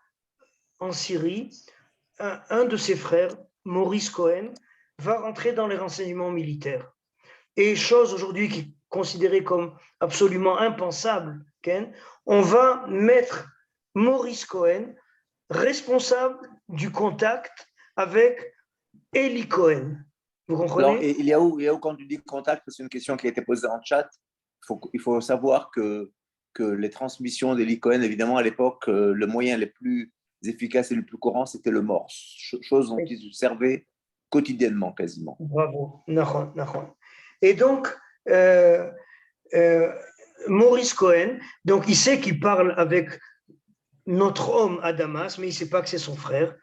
en Syrie, un de ses frères, Maurice Cohen, va rentrer dans les renseignements militaires. Et chose aujourd'hui qui est considérée comme absolument impensable, on va mettre Maurice Cohen responsable du contact avec Eli Cohen. Vous comprenez? Alors, il y a où quand tu dis contact, c'est une question qui a été posée en chat. Il faut savoir que les transmissions d'Eli Cohen, évidemment, à l'époque, le moyen le plus efficace et le plus courant, c'était le morse, chose dont ils se servaient quotidiennement, quasiment. Bravo. Et donc, Maurice Cohen, donc il sait qu'il parle avec notre homme à Damas, mais il ne sait pas que c'est son frère.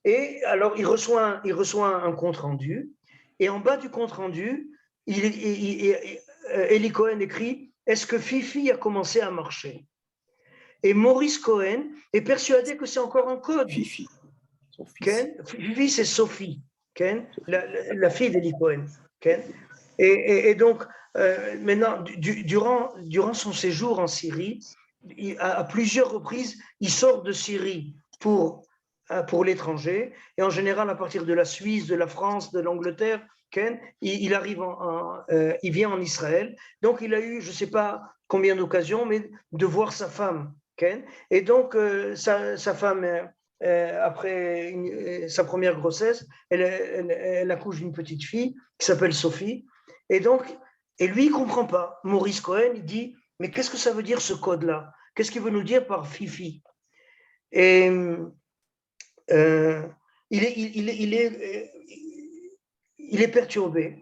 Et alors, il reçoit un compte-rendu. Et en bas du compte-rendu, Eli Cohen écrit « Est-ce que Fifi a commencé à marcher ?» Et Maurice Cohen est persuadé que c'est encore un code. Fifi. Fifi, c'est Sophie, la fille d'Eli Cohen. Et donc, maintenant, durant son séjour en Syrie, à plusieurs reprises, il sort de Syrie pour l'étranger. Et en général, à partir de la Suisse, de la France, de l'Angleterre, il arrive il vient en Israël. Donc, il a eu, je ne sais pas combien d'occasions, mais de voir sa femme. Et donc, sa femme, après sa première grossesse, elle accouche d'une petite fille qui s'appelle Sophie. Et donc, lui, il ne comprend pas. Maurice Cohen, il dit, mais qu'est-ce que ça veut dire ce code-là? Qu'est-ce qu'il veut nous dire par Fifi? Et il est perturbé.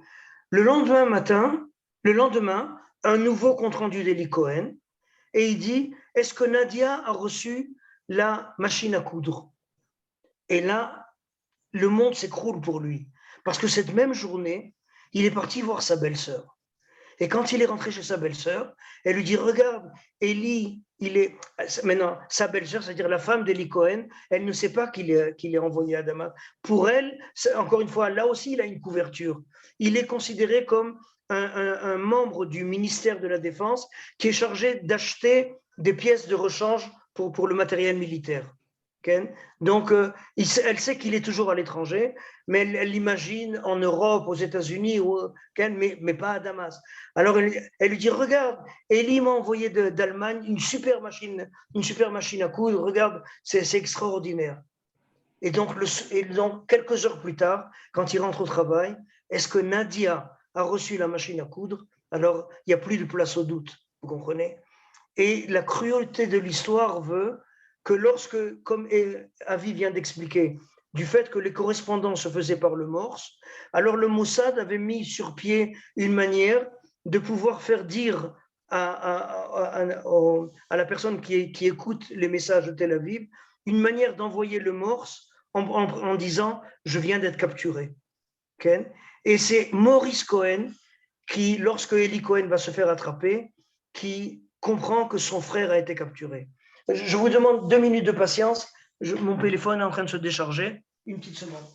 Le lendemain, un nouveau compte-rendu d'Eli Cohen, et il dit, est-ce que Nadia a reçu la machine à coudre? Et là, le monde s'écroule pour lui. Parce que cette même journée, il est parti voir sa belle-sœur. Et quand il est rentré chez sa belle-sœur, elle lui dit, regarde, Eli, maintenant, sa belle-sœur, c'est-à-dire la femme d'Eli Cohen, elle ne sait pas qu'il est envoyé à Damas. Pour elle, encore une fois, là aussi, il a une couverture. Il est considéré comme un membre du ministère de la Défense qui est chargé d'acheter des pièces de rechange pour le matériel militaire. Donc, elle sait qu'il est toujours à l'étranger, mais elle l'imagine en Europe, aux États-Unis, mais pas à Damas. Alors, elle lui dit, regarde, Eli m'a envoyé d'Allemagne une super machine à coudre, regarde, c'est extraordinaire. Et donc, quelques heures plus tard, quand il rentre au travail, est-ce que Nadia a reçu la machine à coudre? Alors, il n'y a plus de place au doute, vous comprenez? Et la cruauté de l'histoire veut que lorsque, comme Avi vient d'expliquer, du fait que les correspondances se faisaient par le Morse, alors le Mossad avait mis sur pied une manière de pouvoir faire dire à la personne qui écoute les messages de Tel Aviv, une manière d'envoyer le Morse en disant « je viens d'être capturé ». Et c'est Maurice Cohen qui, lorsque Eli Cohen va se faire attraper, qui comprend que son frère a été capturé. Je vous demande 2 minutes de patience. Mon téléphone est en train de se décharger. Une petite seconde.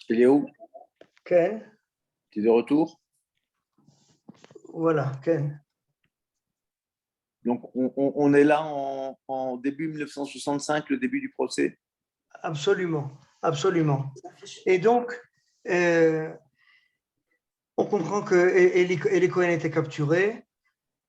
Il est où? Ken? Tu es de retour? Voilà, Ken. Donc, on est là en début 1965, le début du procès. Absolument, absolument. Et donc, on comprend que Eli Cohen a été capturé.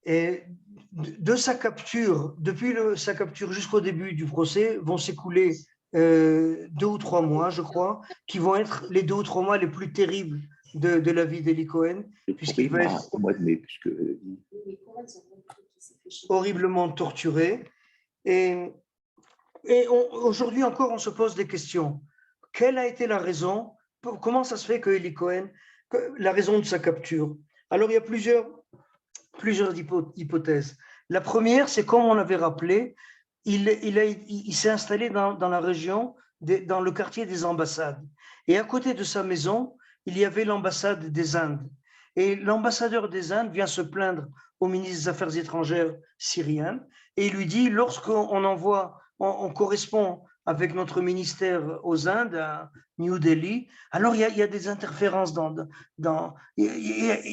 Et de sa capture, depuis sa capture jusqu'au début du procès, vont s'écouler 2 ou 3 mois, je crois, qui vont être les 2 ou 3 mois les plus terribles de la vie d'Eli Cohen, puisqu'il va être au mois de mai, puisque horriblement torturé. Et aujourd'hui encore, on se pose des questions. Quelle a été la raison? Comment ça se fait que Eli Cohen, la raison de sa capture? Alors, il y a plusieurs hypothèses. La première, c'est comme on avait rappelé, il s'est installé dans la région, dans le quartier des ambassades. Et à côté de sa maison, il y avait l'ambassade des Indes. Et l'ambassadeur des Indes vient se plaindre au ministre des Affaires étrangères syrien et il lui dit, lorsqu'on on correspond avec notre ministère aux Indes, à New Delhi, alors il y a des interférences il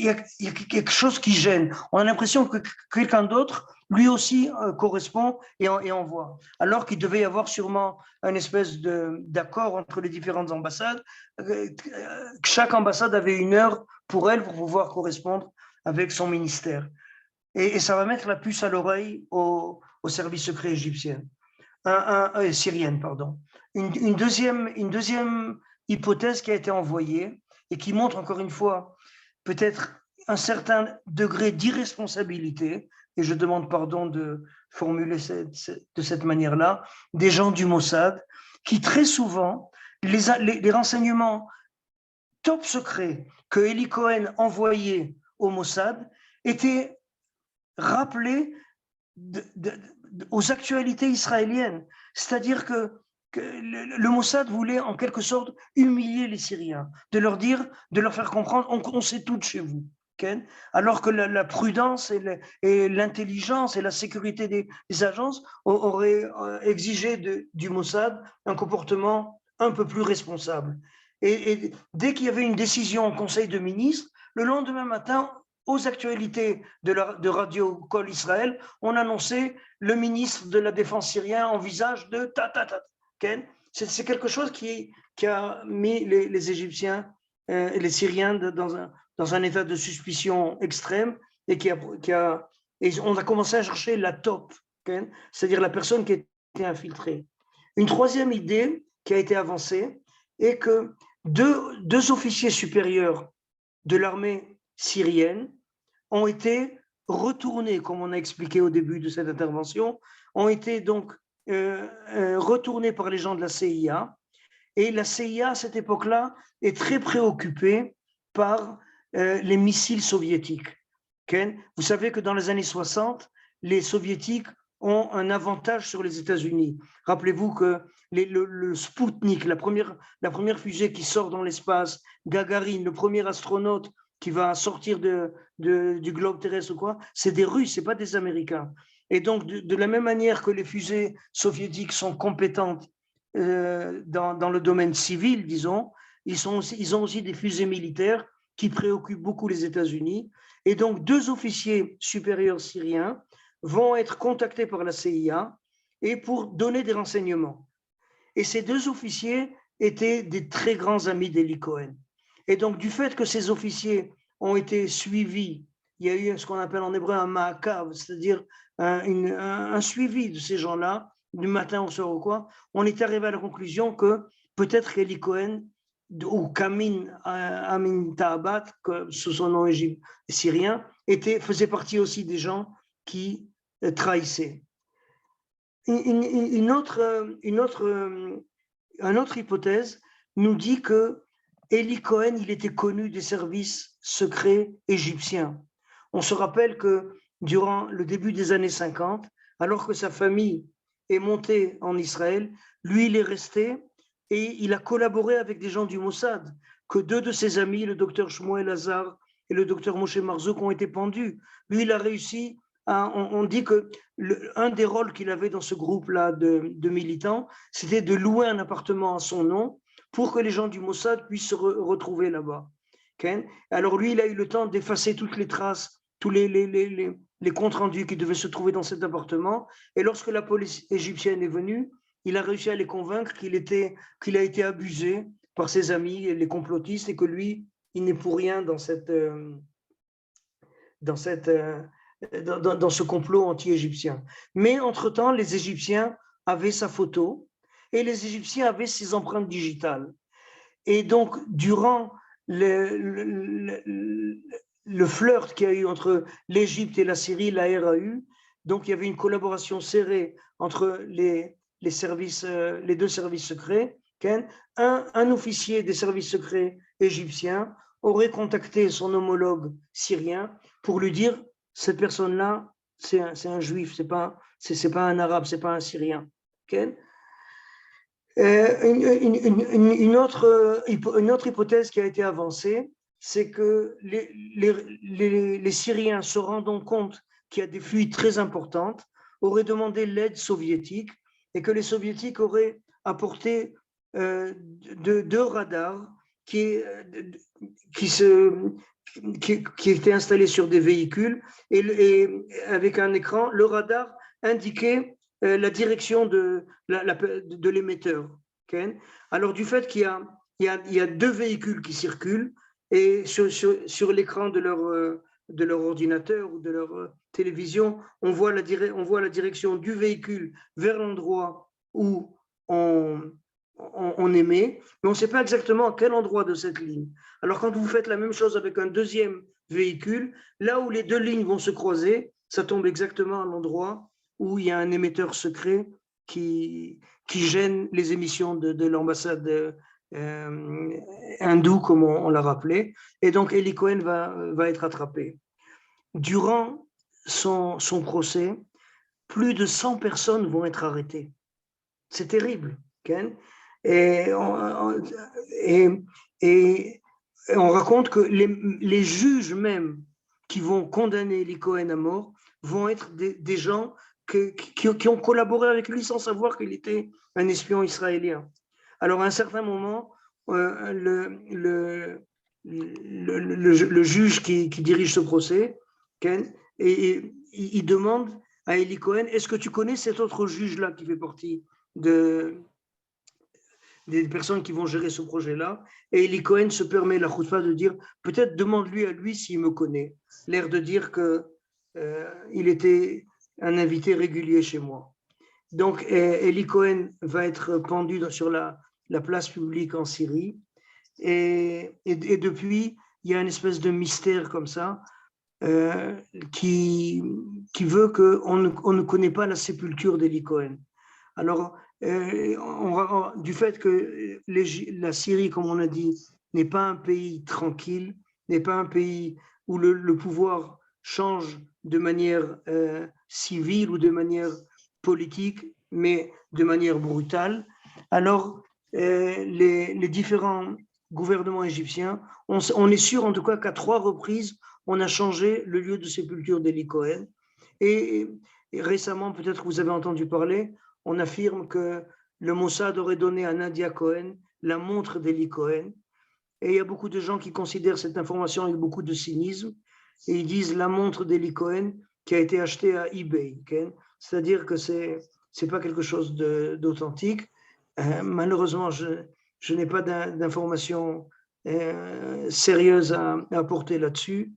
y a quelque chose qui gêne. On a l'impression que quelqu'un d'autre, lui aussi, correspond et envoie. Alors qu'il devait y avoir sûrement une espèce d'accord entre les différentes ambassades. Chaque ambassade avait 1 heure pour elle pour pouvoir correspondre avec son ministère. Et ça va mettre la puce à l'oreille au service secret égyptien. Syrienne, pardon. Une deuxième hypothèse qui a été envoyée et qui montre encore une fois peut-être un certain degré d'irresponsabilité, et je demande pardon de formuler de cette manière-là, des gens du Mossad qui très souvent, les renseignements top secrets que Eli Cohen envoyait au Mossad étaient rappelés aux actualités israéliennes. C'est-à-dire que le Mossad voulait en quelque sorte humilier les Syriens, de leur faire comprendre, on sait tout de chez vous. alors que la prudence et l'intelligence et la sécurité des agences auraient exigé du Mossad un comportement un peu plus responsable. Et dès qu'il y avait une décision en Conseil de ministres, le lendemain matin, aux actualités de Radio Kol Israël, on annonçait le ministre de la Défense syrien envisage de c'est quelque chose qui a mis les Égyptiens et les Syriens dans un état de suspicion extrême et et on a commencé à chercher la top, c'est-à-dire la personne qui a été infiltrée. Une troisième idée qui a été avancée est que deux officiers supérieurs de l'armée syrienne ont été retournés, comme on a expliqué au début de cette intervention, ont été donc retournés par les gens de la CIA. Et la CIA, à cette époque-là, est très préoccupée par les missiles soviétiques. Vous savez que dans les années 60, les soviétiques ont un avantage sur les États-Unis. Rappelez-vous que le Spoutnik, la première fusée qui sort dans l'espace, Gagarine, le premier astronaute qui va sortir du globe terrestre ou quoi, c'est des Russes, ce n'est pas des Américains. Et donc, de la même manière que les fusées soviétiques sont compétentes dans le domaine civil, disons, ils ont aussi des fusées militaires qui préoccupent beaucoup les États-Unis. Et donc, deux officiers supérieurs syriens vont être contactés par la CIA et pour donner des renseignements. Et ces deux officiers étaient des très grands amis d'Eli Cohen. Et donc, du fait que ces officiers ont été suivis, il y a eu ce qu'on appelle en hébreu un ma'akav, c'est-à-dire un suivi de ces gens-là, du matin au soir ou quoi, on est arrivé à la conclusion que peut-être qu'Eli Cohen ou Kamin Amin Ta'abat, sous son nom syrien, faisait partie aussi des gens qui trahissaient. Une autre hypothèse nous dit que Eli Cohen, il était connu des services secrets égyptiens. On se rappelle que durant le début des années 50, alors que sa famille est montée en Israël, lui, il est resté et il a collaboré avec des gens du Mossad, que deux de ses amis, le docteur Shmuel Hazar et le docteur Moshe Marzouk, ont été pendus. Lui, il a réussi on dit que un des rôles qu'il avait dans ce groupe-là de militants, c'était de louer un appartement à son nom pour que les gens du Mossad puissent se retrouver là-bas. Alors lui, il a eu le temps d'effacer toutes les traces, tous les comptes rendus qui devaient se trouver dans cet appartement. Et lorsque la police égyptienne est venue, il a réussi à les convaincre qu'il a été abusé par ses amis, les complotistes, et que lui, il n'est pour rien dans ce complot anti-égyptien. Mais entre-temps, les Égyptiens avaient sa photo et les Égyptiens avaient ses empreintes digitales. Et donc, durant le flirt qu'il y a eu entre l'Égypte et la Syrie, la RAU, donc il y avait une collaboration serrée entre les deux services secrets. Un officier des services secrets égyptiens aurait contacté son homologue syrien pour lui dire: cette personne-là, c'est un juif, c'est pas un arabe, c'est pas un syrien. Une autre hypothèse qui a été avancée, c'est que les Syriens, se rendant compte qu'il y a des fuites très importantes, auraient demandé l'aide soviétique et que les Soviétiques auraient apporté deux radars qui étaient installés sur des véhicules et avec un écran, le radar indiquait la direction de l'émetteur. Alors du fait qu'il y a deux véhicules qui circulent et sur l'écran de leur ordinateur ou de leur télévision, on voit la direction du véhicule vers l'endroit où on émet, mais on ne sait pas exactement à quel endroit de cette ligne. Alors quand vous faites la même chose avec un deuxième véhicule, là où les deux lignes vont se croiser, ça tombe exactement à l'endroit où il y a un émetteur secret qui gêne les émissions de l'ambassade hindoue, comme on l'a rappelé. Et donc Eli Cohen va être attrapé. Durant son procès, plus de 100 personnes vont être arrêtées. C'est terrible. Et on raconte que les juges même qui vont condamner Eli Cohen à mort vont être des gens qui ont collaboré avec lui sans savoir qu'il était un espion israélien. Alors, à un certain moment, le juge qui dirige ce procès, Ken, et il demande à Eli Cohen, est-ce que tu connais cet autre juge-là qui fait partie des personnes qui vont gérer ce projet-là? Et Eli Cohen se permet la choufa de dire, peut-être demande-lui à lui s'il me connaît. L'air de dire qu'il était un invité régulier chez moi. Donc, Eli Cohen va être pendu sur la place publique en Syrie. Et depuis, il y a une espèce de mystère comme ça qui veut qu'on ne connaît pas la sépulture d'Eli Cohen. Alors, du fait que la Syrie, comme on a dit, n'est pas un pays tranquille, n'est pas un pays où le pouvoir change de manière civile ou de manière politique, mais de manière brutale, alors les différents gouvernements égyptiens, on est sûr en tout cas qu'à 3 reprises, on a changé le lieu de sépulture d'Eli Cohen. Et récemment, peut-être que vous avez entendu parler, on affirme que le Mossad aurait donné à Nadia Cohen la montre d'Eli Cohen. Et il y a beaucoup de gens qui considèrent cette information avec beaucoup de cynisme. Et ils disent la montre d'Eli Cohen qui a été achetée à eBay. Okay? C'est-à-dire que ce n'est pas quelque chose d'authentique. Malheureusement, je n'ai pas d'informations sérieuses à apporter là-dessus.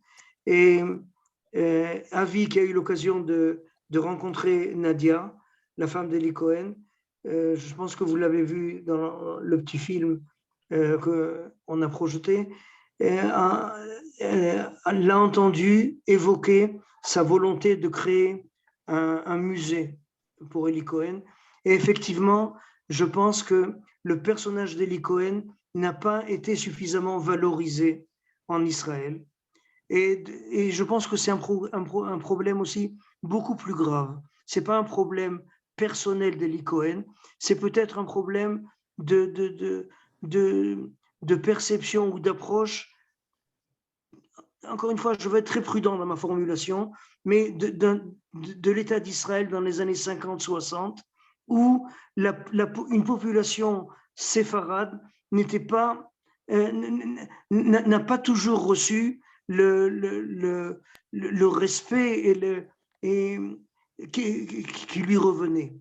Et Avi, qui a eu l'occasion de rencontrer Nadia, la femme d'Eli Cohen, je pense que vous l'avez vu dans le petit film qu'on a projeté, l'a entendu évoquer sa volonté de créer un musée pour Eli Cohen. Et effectivement, je pense que le personnage d'Eli Cohen n'a pas été suffisamment valorisé en Israël. Et je pense que c'est un problème aussi beaucoup plus grave. Ce n'est pas un problème personnel d'Eli Cohen, c'est peut-être un problème de perception ou d'approche. Encore une fois, je vais être très prudent dans ma formulation, mais de l'État d'Israël dans les années 50-60, où une population séfarade n'a pas toujours reçu le respect qui lui revenait.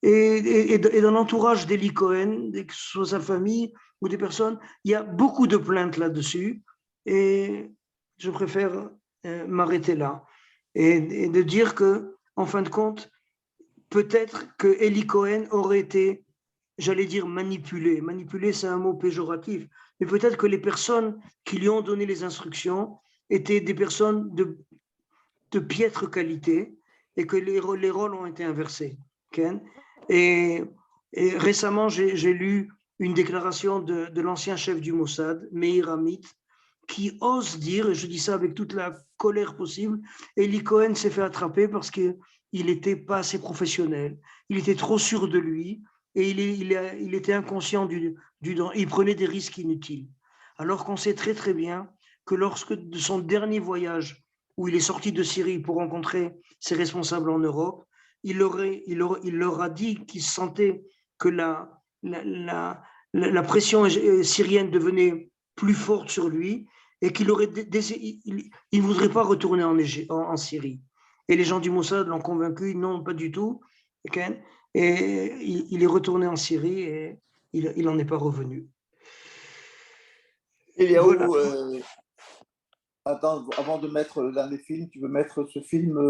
Et dans l'entourage d'Eli Cohen, que ce soit sa famille ou des personnes, il y a beaucoup de plaintes là-dessus. Et je préfère m'arrêter là et de dire que, en fin de compte, peut-être que Eli Cohen aurait été, j'allais dire manipulé. Manipulé, c'est un mot péjoratif. Mais peut-être que les personnes qui lui ont donné les instructions étaient des personnes de piètre qualité et que les rôles ont été inversés. Et récemment, j'ai lu une déclaration de l'ancien chef du Mossad, Meir Amit, qui ose dire, et je dis ça avec toute la colère possible, Eli Cohen s'est fait attraper parce qu'il n'était pas assez professionnel, il était trop sûr de lui, et il était inconscient il prenait des risques inutiles. Alors qu'on sait très très bien que lorsque de son dernier voyage, où il est sorti de Syrie pour rencontrer ses responsables en Europe, il leur a dit qu'il sentait que la pression syrienne devenait plus forte sur lui et qu'il ne voudrait pas retourner en Syrie. Et les gens du Mossad l'ont convaincu, non, pas du tout. Okay? Et il est retourné en Syrie et il n'en est pas revenu. Voilà. Attends, avant de mettre le dernier film, tu veux mettre ce film,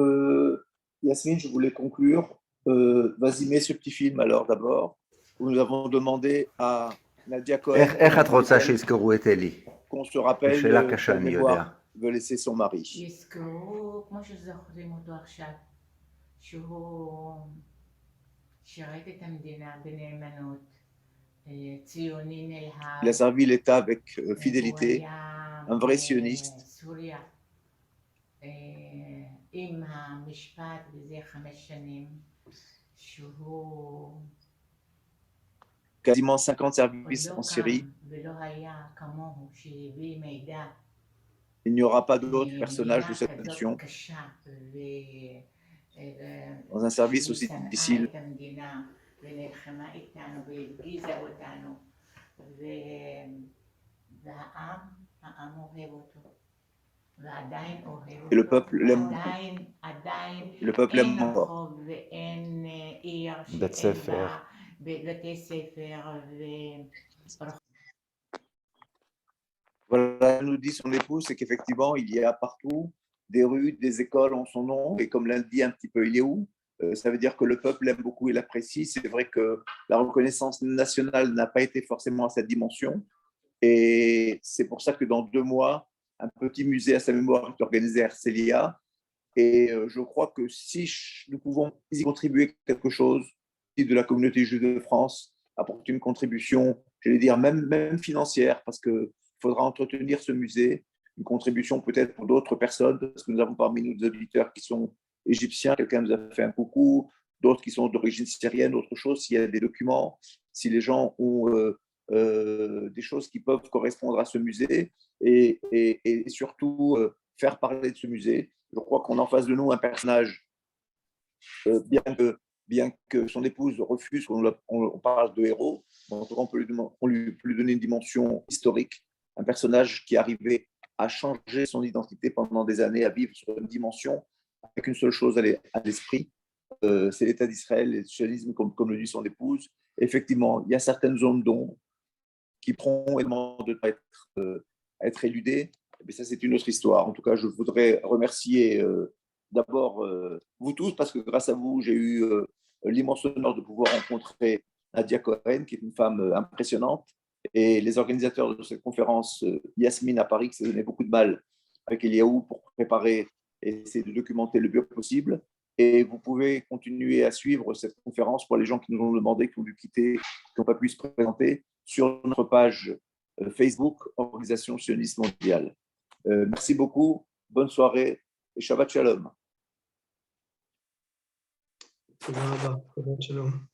Yasmine, je voulais conclure. Vas-y, mets ce petit film alors d'abord, où nous avons demandé à Nadia Cohen qu'on se rappelle quelle mémoire veut laisser son mari. יזכרו, כמו שזוכרים אותו עכשיו, שהוא שירת את המדינה בנאמנות, ציוני נלהב. Il a servi l'État avec fidélité, un vrai sioniste. סוריה, עם המשפט בזה 5 שנים, שהוא quasiment 50 services en Syrie. Il n'y aura pas d'autres personnages de cette nation dans un service aussi difficile. Et le peuple l'aime. Le peuple l'aime encore. בית ספר. Voilà, nous dit son épouse, c'est qu'effectivement, il y a partout des rues, des écoles en son nom. Et comme l'a dit un petit peu Eliaou, ça veut dire que le peuple l'aime beaucoup et l'apprécie. C'est vrai que la reconnaissance nationale n'a pas été forcément à cette dimension. Et c'est pour ça que dans 2 mois, un petit musée à sa mémoire est organisé à Herzliya. Et je crois que si nous pouvons y contribuer quelque chose, si de la communauté juive de France apporte une contribution, j'allais dire même financière, parce qu'il faudra entretenir ce musée, une contribution peut-être pour d'autres personnes, parce que nous avons parmi nous des auditeurs qui sont égyptiens, quelqu'un nous a fait un coucou, d'autres qui sont d'origine syrienne, autre chose, s'il y a des documents, si les gens ont des choses qui peuvent correspondre à ce musée, et surtout faire parler de ce musée. Je crois qu'on a en face de nous un personnage, bien que son épouse refuse qu'on parle de héros, en tout cas on lui donner une dimension historique, un personnage qui est arrivé à changer son identité pendant des années, à vivre sur une dimension avec une seule chose à l'esprit, c'est l'État d'Israël et le sionisme, comme le dit son épouse. Effectivement, il y a certaines zones d'ombre qui pourront également de pas être éludées. Mais ça, c'est une autre histoire. En tout cas, je voudrais remercier d'abord vous tous, parce que grâce à vous, j'ai eu l'immense honneur de pouvoir rencontrer Nadia Cohen, qui est une femme impressionnante, et les organisateurs de cette conférence, Yasmine à Paris, qui s'est donné beaucoup de mal avec Eliaou pour préparer et essayer de documenter le mieux possible. Et vous pouvez continuer à suivre cette conférence pour les gens qui nous ont demandé, qui ont dû quitter, qui n'ont pas pu se présenter, sur notre page Facebook, Organisation sioniste mondiale. Merci beaucoup, bonne soirée et Shabbat Shalom. Shabbat Shalom.